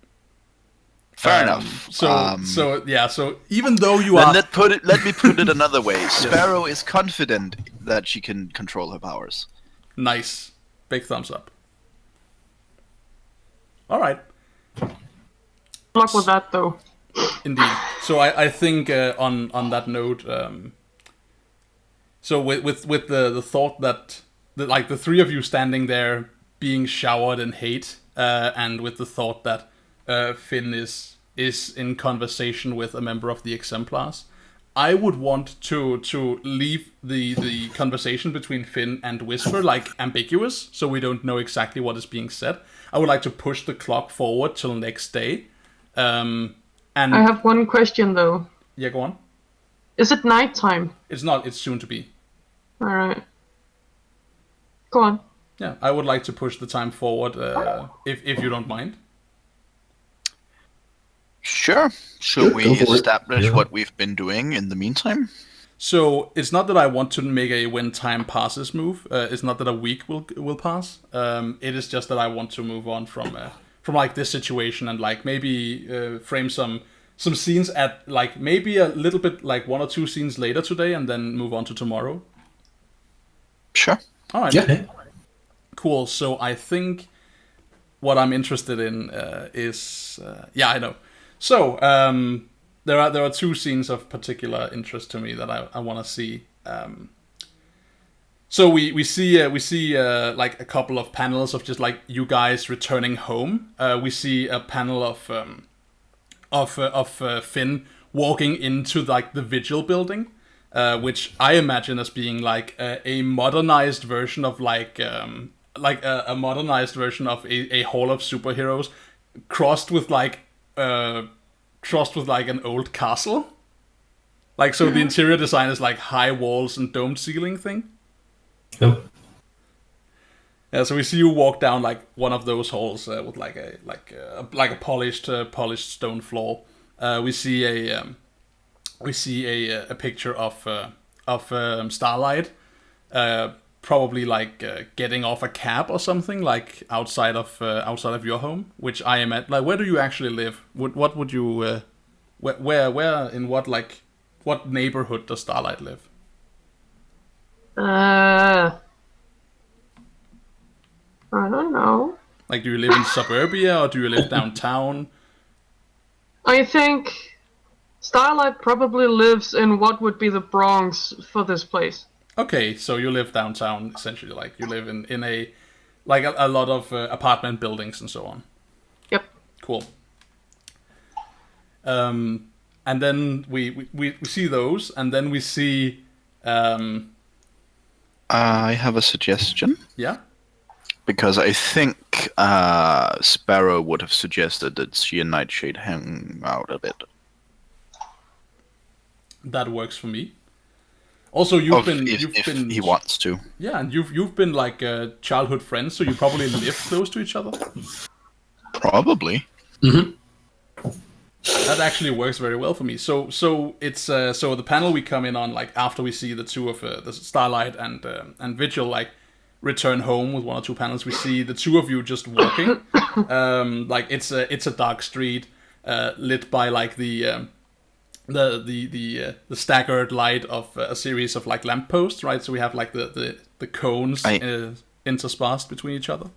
Fair enough. So even though you let me put it another way. Sparrow is confident that she can control her powers. Nice, big thumbs up. All right. Good luck with that, though. Indeed. So I think on that note, so with the thought that the three of you standing there being showered in hate, and with the thought that Finn is in conversation with a member of the Exemplars, I would want to leave the conversation between Finn and Whisper ambiguous, so we don't know exactly what is being said. I would like to push the clock forward till next day. And I have one question though. Yeah, go on. Is it nighttime? It's not. It's soon to be. All right. Go on. Yeah, I would like to push the time forward, if you don't mind. Sure. Should we establish what we've been doing in the meantime? So it's not that I want to make a when time passes move. It's not that a week will pass. It is just that I want to move on from this situation and maybe frame some scenes at maybe a little bit 1 or 2 scenes later today, and then move on to tomorrow. Sure. All right. Yeah. Cool. So I think what I'm interested in is I know. So there are 2 scenes of particular interest to me that I want to see. So we see a couple of panels of just you guys returning home. We see a panel of Finn walking into the Vigil building, which I imagine as being a modernized version of a modernized version of a hall of superheroes, crossed with an old castle. So the interior design is high walls and domed ceiling thing. Yep. Yeah, so we see you walk down one of those halls with a polished stone floor. We see a picture of Starlight, probably getting off a cab or something outside of your home, which I am at. Where do you actually live? What would you where in what neighborhood does Starlight live? I don't know. Do you live in suburbia or do you live downtown? I think Starlight probably lives in what would be the Bronx for this place. Okay, so you live downtown, essentially. You live in a a lot of apartment buildings and so on. Yep. Cool. And then we see those, and then we see. I have a suggestion. Yeah. Because I think Sparrow would have suggested that she and Nightshade hang out a bit. That works for me. Also, you've been he wants to. Yeah, and you've been childhood friends, so you probably live close to each other. Probably. Mm-hmm. That actually works very well for me. So it's so the panel we come in on after we see the 2 of the Starlight and Vigil return home with 1 or 2 panels, we see the 2 of you just walking. It's a dark street lit by the staggered light of a series of lampposts, right? So we have the cones interspersed between each other.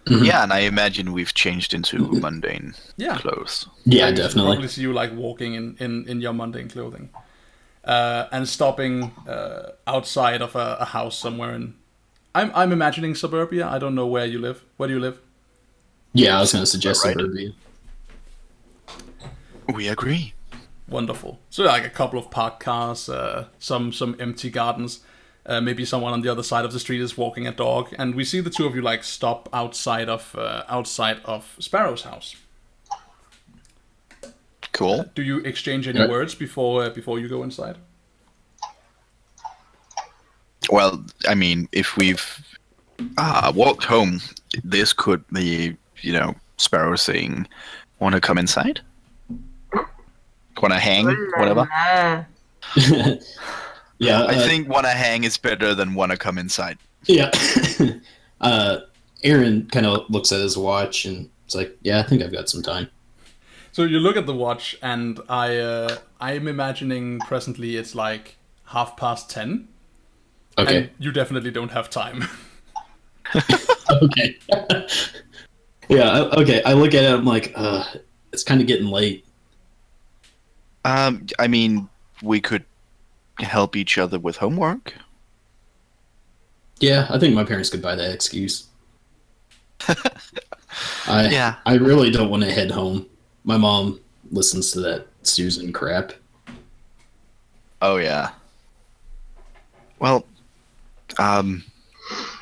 Mhm. Yeah, and I imagine we've changed into mundane clothes. Yeah, Like, definitely. Probably see you like walking in your mundane clothing, and stopping outside of a house somewhere in. I'm imagining suburbia. I don't know where you live. Where do you live? Yeah, I was going to suggest Right. suburbia. We agree. Wonderful. So like a couple of parked cars, some empty gardens. Maybe someone on the other side of the street is walking a dog, and we see the two of you like stop outside of Sparrow's house. Cool. Do you exchange any words before you go inside? Well, I mean, if we've walked home, this could be, Sparrow saying, "Want to come inside? Want to hang? Whatever." Yeah, I think "want to hang" is better than "want to come inside." Yeah. Aaron kind of looks at his watch and it's like, yeah, I think I've got some time. So you look at the watch, and I'm imagining presently it's like 10:30. Okay. And you definitely don't have time. Okay. Yeah, okay. I look at it, I'm like, it's kind of getting late. I mean, we could help each other with homework. Yeah, I think my parents could buy that excuse. Yeah. I really don't want to head home. My mom listens to that Susan crap. Oh, yeah. Well, have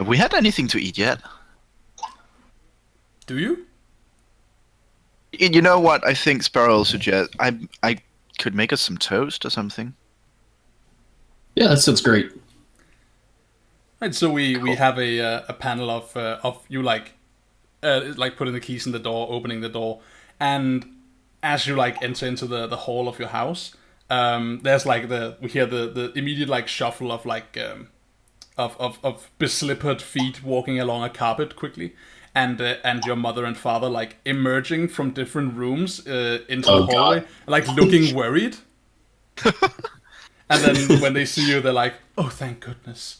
we had anything to eat yet? Do you? You know what? I think Sparrow will suggest I could make us some toast or something. Yeah, that sounds great. Right. So we have a panel of you like putting the keys in the door, opening the door, and as you like enter into the hall of your house, there's like we hear the immediate like shuffle of like of beslippered feet walking along a carpet quickly, and your mother and father like emerging from different rooms into the hallway, like looking worried. And then when they see you, they're like, "Oh, thank goodness!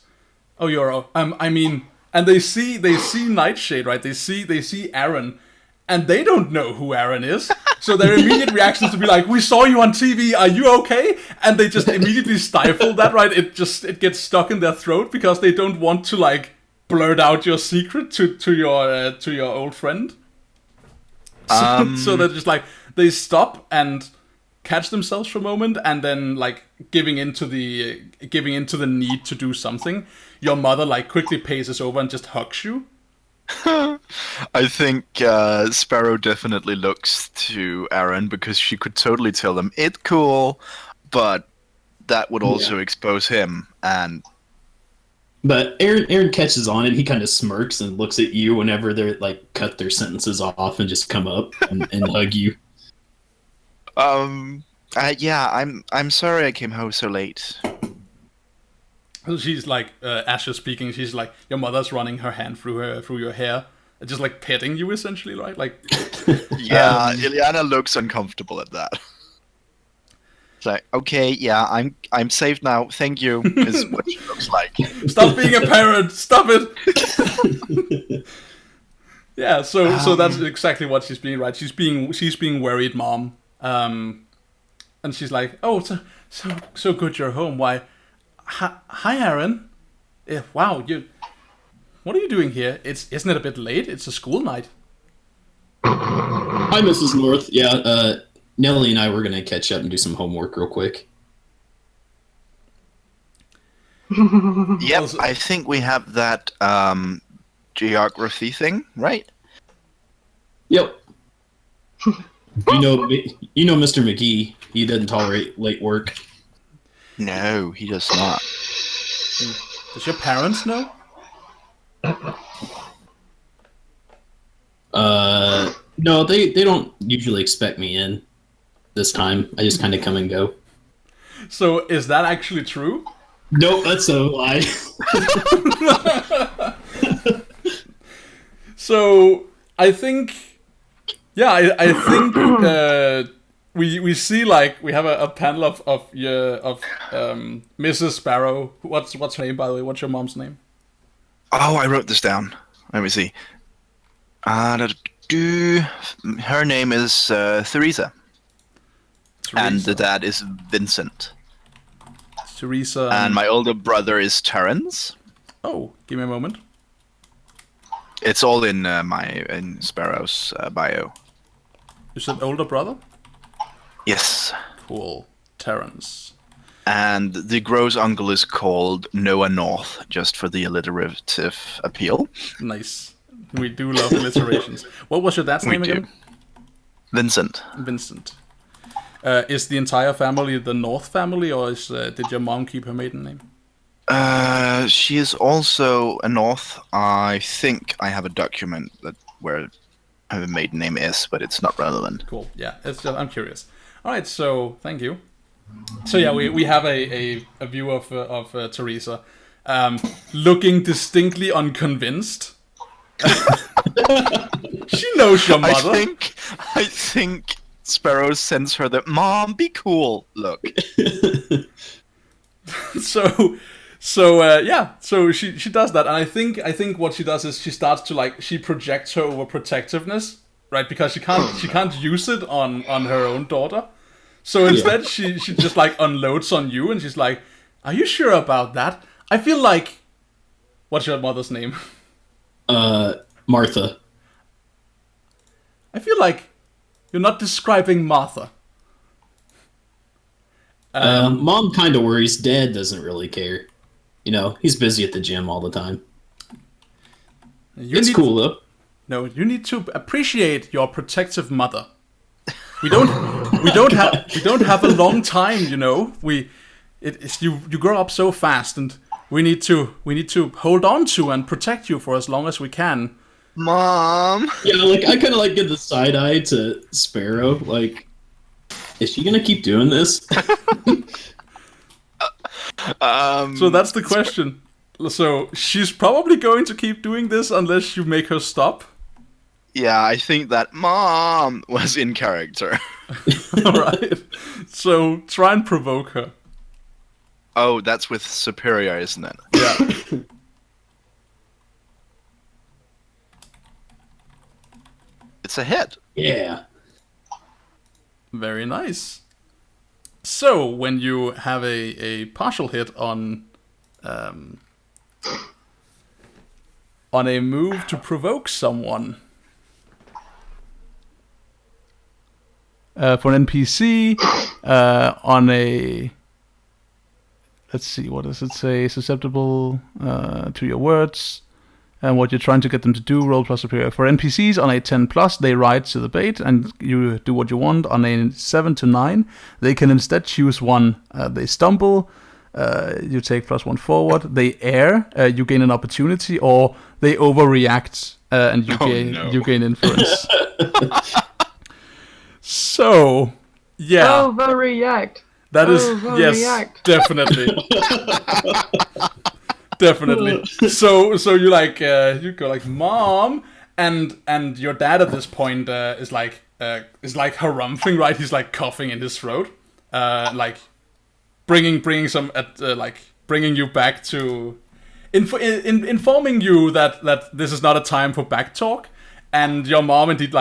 Oh, you're I mean." And they see Nightshade, right? They see Aaron, and they don't know who Aaron is. So their immediate reaction is to be like, "We saw you on TV. Are you okay?" And they just immediately stifle that, right? It gets stuck in their throat because they don't want to like blurt out your secret to your old friend. So they're just like, they stop and catch themselves for a moment, and then like giving into the need to do something. Your mother like quickly paces over and just hugs you. I think Sparrow definitely looks to Aaron because she could totally tell them it's cool, but that would also expose him. But Aaron catches on and he kind of smirks and looks at you whenever they're like cut their sentences off and just come up and hug you. Yeah, I'm sorry I came home so late. So she's like, as you're speaking, she's like, your mother's running her hand through your hair, just like petting you essentially, right? Like, yeah, Ileana looks uncomfortable at that. It's like, okay, yeah, I'm safe now. Thank you. Is what she looks like. Stop being a parent. Stop it. Yeah. So that's exactly what she's being, right? She's being worried, mom. And she's like, oh, so good you're home. Why? Hi, Aaron. Wow, what are you doing here? Isn't it a bit late? It's a school night. Hi, Mrs. North. Yeah, Nellie and I were gonna catch up and do some homework real quick. Yep, I think we have that geography thing, right? Yep. You know, Mr. McGee. He doesn't tolerate late work. No, he does not. Does your parents know? No, they don't usually expect me in. This time, I just kind of come and go. So is that actually true? Nope, that's a lie. So I think, yeah, I think we see like we have a panel of Mrs. Sparrow. What's her name, by the way? What's your mom's name? Oh, I wrote this down. Let me see. Her name is Theresa, and the dad is Vincent. Theresa. And my older brother is Terence. Oh, give me a moment. It's all in Sparrow's bio. You said older brother? Yes. Cool. Terence. And the gross uncle is called Noah North, just for the alliterative appeal. Nice. We do love alliterations. What was your dad's name again? Vincent. Vincent. Is the entire family the North family, or did your mom keep her maiden name? She is also a North. I think I have a document where her maiden name is, but it's not relevant. Cool. Yeah, I'm curious. All right, so thank you. So yeah, we have a view of Theresa, looking distinctly unconvinced. She knows your mother. I think Sparrow sends her the "Mom, be cool" look. So she does that, and I think what she does is she starts to she projects her overprotectiveness, right? Because she can't use it on her own daughter. So instead she just unloads on you, and she's like, "Are you sure about that? I feel like..." What's your mother's name? Martha. I feel like you're not describing Martha. Mom kind of worries. Dad doesn't really care. He's busy at the gym all the time. It's cool though. No, you need to appreciate your protective mother. We don't have a long time, you grow up so fast, and we need to hold on to and protect you for as long as we can. Mom. Yeah, I kind of give the side eye to Sparrow. Is she gonna keep doing this? So that's the question. So she's probably going to keep doing this unless you make her stop. Yeah, I think that Mom was in character. Alright. So try and provoke her. Oh, that's with Superior, isn't it? Yeah. It's a hit. Yeah. Very nice. So when you have a partial hit on a move to provoke someone, for an NPC, on a... Let's see, what does it say? Susceptible to your words and what you're trying to get them to do. Roll plus superior. For NPCs on a 10+, they ride to the bait and you do what you want. On a 7 to 9, they can instead choose one. They stumble, you take +1 forward. They err, you gain an opportunity, or they overreact and you gain influence. So, yeah. Overreact. That is, Overreact. yes, definitely. Definitely. So you you go Mom, and your dad at this point is harumphing, right? He's coughing in his throat, bringing you back to informing you that this is not a time for back talk, and your mom indeed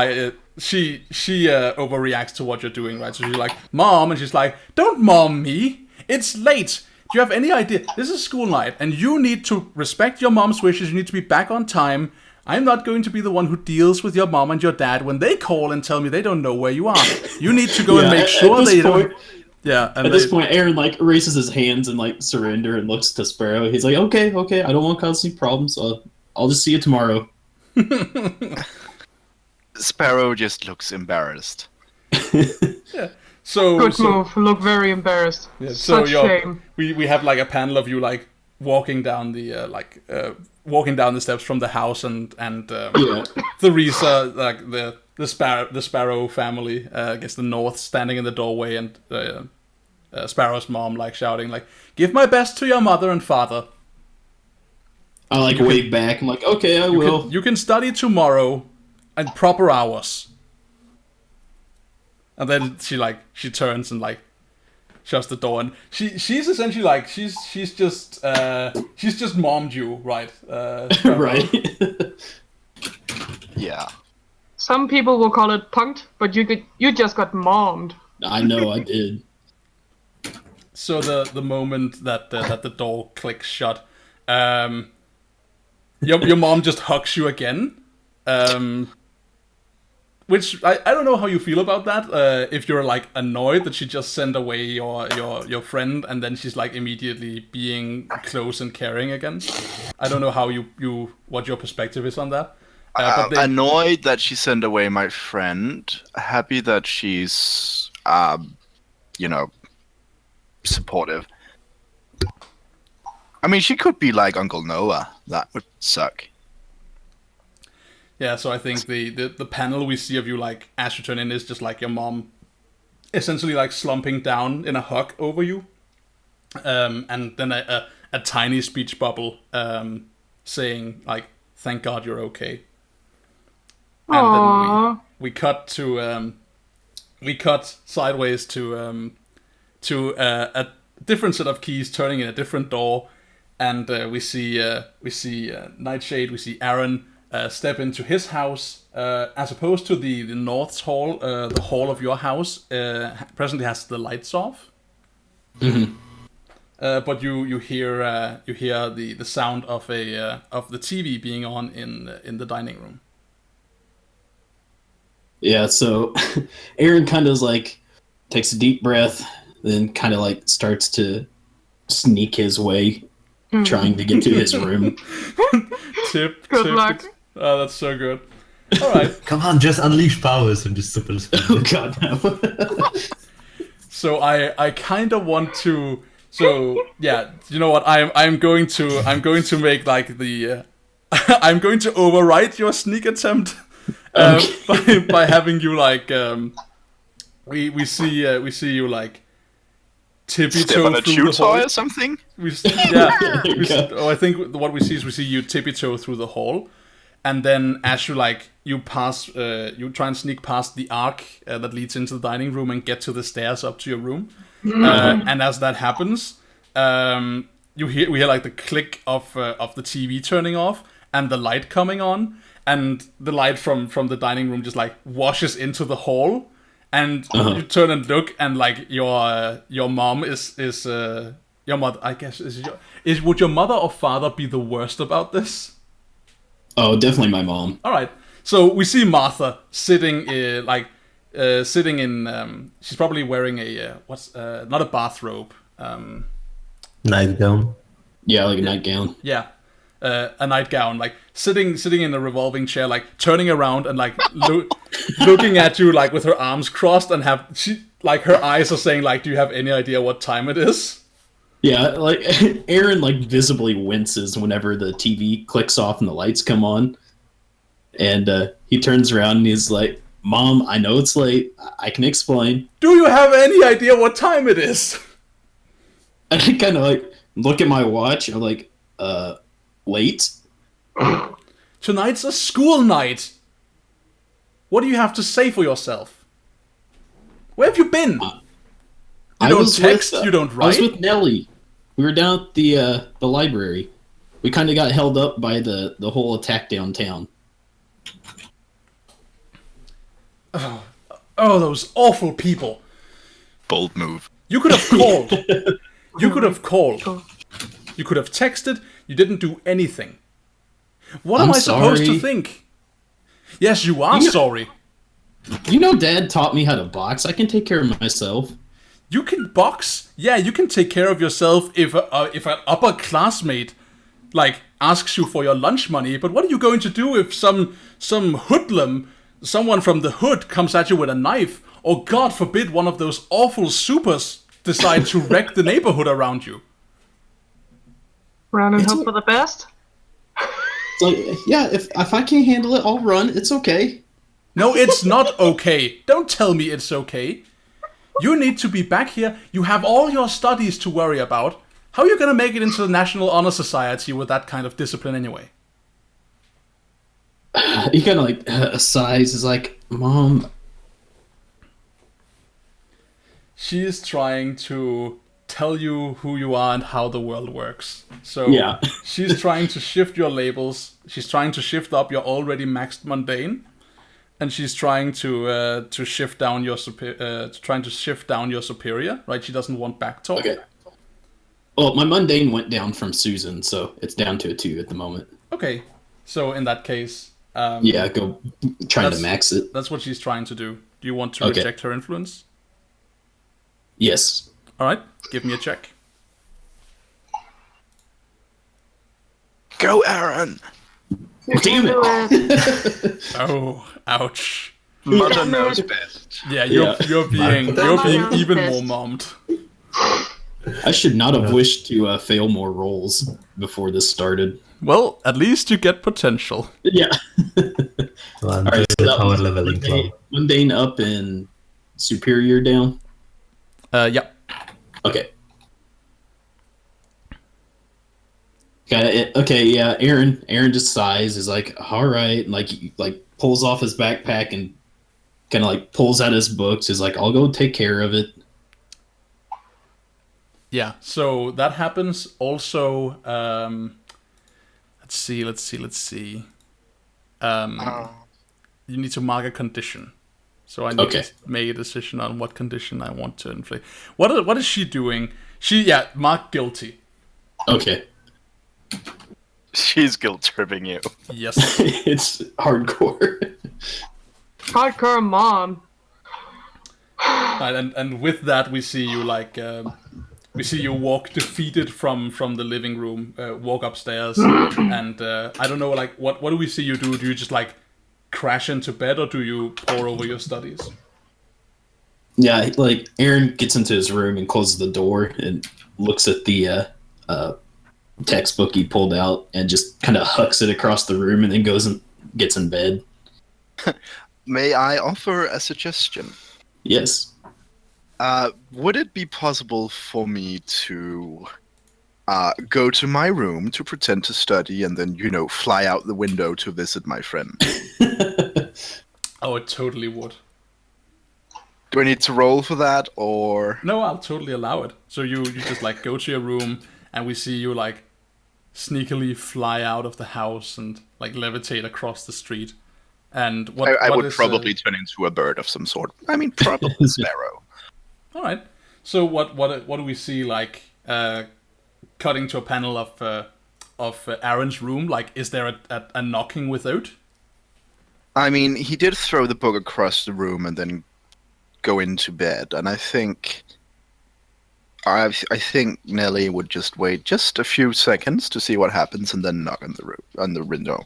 she overreacts to what you're doing, right? So she's like, Mom, and she's like, don't mom me. It's late. Do you have any idea? This is school night, and you need to respect your mom's wishes. You need to be back on time. I'm not going to be the one who deals with your mom and your dad when they call and tell me they don't know where you are. You need to go and make sure they don't. Yeah. And at this point, Aaron raises his hands and surrender and looks to Sparrow. He's like, okay, I don't want to cause any problems. I'll just see you tomorrow. Sparrow just looks embarrassed. Yeah. Good move. Look very embarrassed. Yeah, so Such shame. We have a panel of you walking down the walking down the steps from the house, and Theresa, the Sparrow family, I guess the North, standing in the doorway, and Sparrow's mom shouting give my best to your mother and father. I wave back. I'm like, okay, I will. You can study tomorrow at proper hours. And then she turns and shuts the door, and she's essentially she's just mommed you, right? Right. Yeah. Some people will call it punked, but you just got mommed. I know I did. So the moment that the door clicks shut, your mom just hugs you again, which I don't know how you feel about that. If you're like annoyed that she just sent away your friend and then she's like immediately being close and caring again. I don't know how you what your perspective is on that. Annoyed that she sent away my friend. Happy that she's supportive. I mean, she could be like Uncle Noah. That would suck. Yeah, so I think the panel we see of you like as you turn in is just like your mom essentially like slumping down in a hug over you. And then a tiny speech bubble saying like, thank God you're okay. And Aww. then we cut sideways to a different set of keys turning in a different door, and we see Nightshade, we see Aaron step into his house, as opposed to the North's hall. The hall of your house presently has the lights off. Mm-hmm. But you hear the sound of the TV being on in the dining room. Yeah, so Aaron kind of like takes a deep breath, then kind of like starts to sneak his way, trying to get to his room. Good luck. Oh, that's so good. All right. Come on, just unleash powers and just super speed. Oh God, no. So I kind of want to. So yeah, you know what? I'm going to make like the. I'm going to overwrite your sneak attempt. By having you like we see you like tippy Step toe on a through chew the hall. toy or something? I think what we see is we see you tippy toe through the hall, and then as you pass, you try and sneak past the arc that leads into the dining room and get to the stairs up to your room. And as that happens, we hear like the click of the TV turning off and the light coming on. And the light from the dining room just like washes into the hall, and you turn and look, and like your mom is your mother. I guess would your mother or father be the worst about this? Oh, definitely my mom. All right, so we see Martha sitting sitting in. She's probably wearing a not a bathrobe. Nightgown. Yeah, like a nightgown. Yeah. A nightgown, like sitting in a revolving chair, like turning around and like looking at you like with her arms crossed, and her eyes are saying like, do you have any idea what time it is? Yeah, like Aaron like visibly winces whenever the TV clicks off and the lights come on, and he turns around and he's like, "Mom, I know it's late. I can explain." Do you have any idea what time it is? And I kind of like look at my watch. I'm like, late? Tonight's a school night. What do you have to say for yourself? Where have you been? You don't text, you don't write? I was with Nellie. We were down at the library. We kind of got held up by the whole attack downtown. Oh, those awful people. Bold move. You could have called. You could have called. You could have texted. You didn't do anything. What am I supposed to think? Yes, you are sorry. You know Dad taught me how to box. I can take care of myself. You can box? Yeah, you can take care of yourself if an upper classmate like asks you for your lunch money, but what are you going to do if some hoodlum, someone from the hood comes at you with a knife, or God forbid one of those awful supers decide to wreck the neighborhood around you? Run and hope for the best? Like, yeah, if I can't handle it, I'll run. It's okay. No, it's not okay. Don't tell me it's okay. You need to be back here. You have all your studies to worry about. How are you going to make it into the National Honor Society with that kind of discipline anyway? He kind of like sighs. Is like, Mom. She is trying to tell you who you are and how the world works. So Yeah. she's trying to shift your labels. She's trying to shift up your already maxed mundane, and she's trying to shift down your superior. Right? She doesn't want back talk. Okay. Well, my mundane went down from Susan, so it's down to a 2 at the moment. Okay. So in that case, Go trying to max it. That's what she's trying to do. Do you want to Okay. reject her influence? Yes. All right. Give me a check. Go, Aaron. You Damn can do it. Oh, ouch. Mother knows best. Yeah, you're being potential. even more mommed. I should not have wished to fail more rolls before this started. Well, at least you get potential. Yeah. One, All right, two, so that power was leveling club. mundane up and superior down. Yeah. Okay. Got it. Okay, yeah. Aaron just sighs. Is like, all right, and like pulls off his backpack and kind of like pulls out his books. Is like, I'll go take care of it. Yeah. So that happens. Also, let's see. You need to mark a condition. So I need to make a decision on what condition I want to inflict. What is she doing? Mark guilty. Okay. She's guilt tripping you. Yes. It's hardcore. Hardcore mom. Right, and with that we see you walk defeated from the living room, walk upstairs, and I don't know, like what do we see you do? Do you just like crash into bed, or do you pore over your studies? Yeah, like Aaron gets into his room and closes the door and looks at the textbook he pulled out and just kind of hucks it across the room and then goes and gets in bed. May I offer a suggestion? Yes. Would it be possible for me to go to my room to pretend to study and then, fly out the window to visit my friend? Oh, it totally would. Do I need to roll for that, or...? No, I'll totally allow it. So you just like go to your room, and we see you like sneakily fly out of the house and like levitate across the street. And I would probably turn into a bird of some sort. I mean, probably a sparrow. All right. So what do we see, like cutting to a panel of Aaron's room? Like, is there a knocking without? I mean, he did throw the book across the room and then go into bed, and I think Nelly would just wait just a few seconds to see what happens and then knock on the window.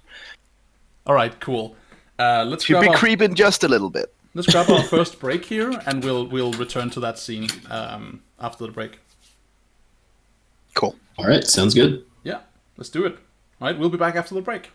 All right, cool. Let's She'd be creeping just a little bit. Let's grab our first break here, and we'll return to that scene after the break. Cool. All right, sounds good. Yeah, let's do it. All right, we'll be back after the break.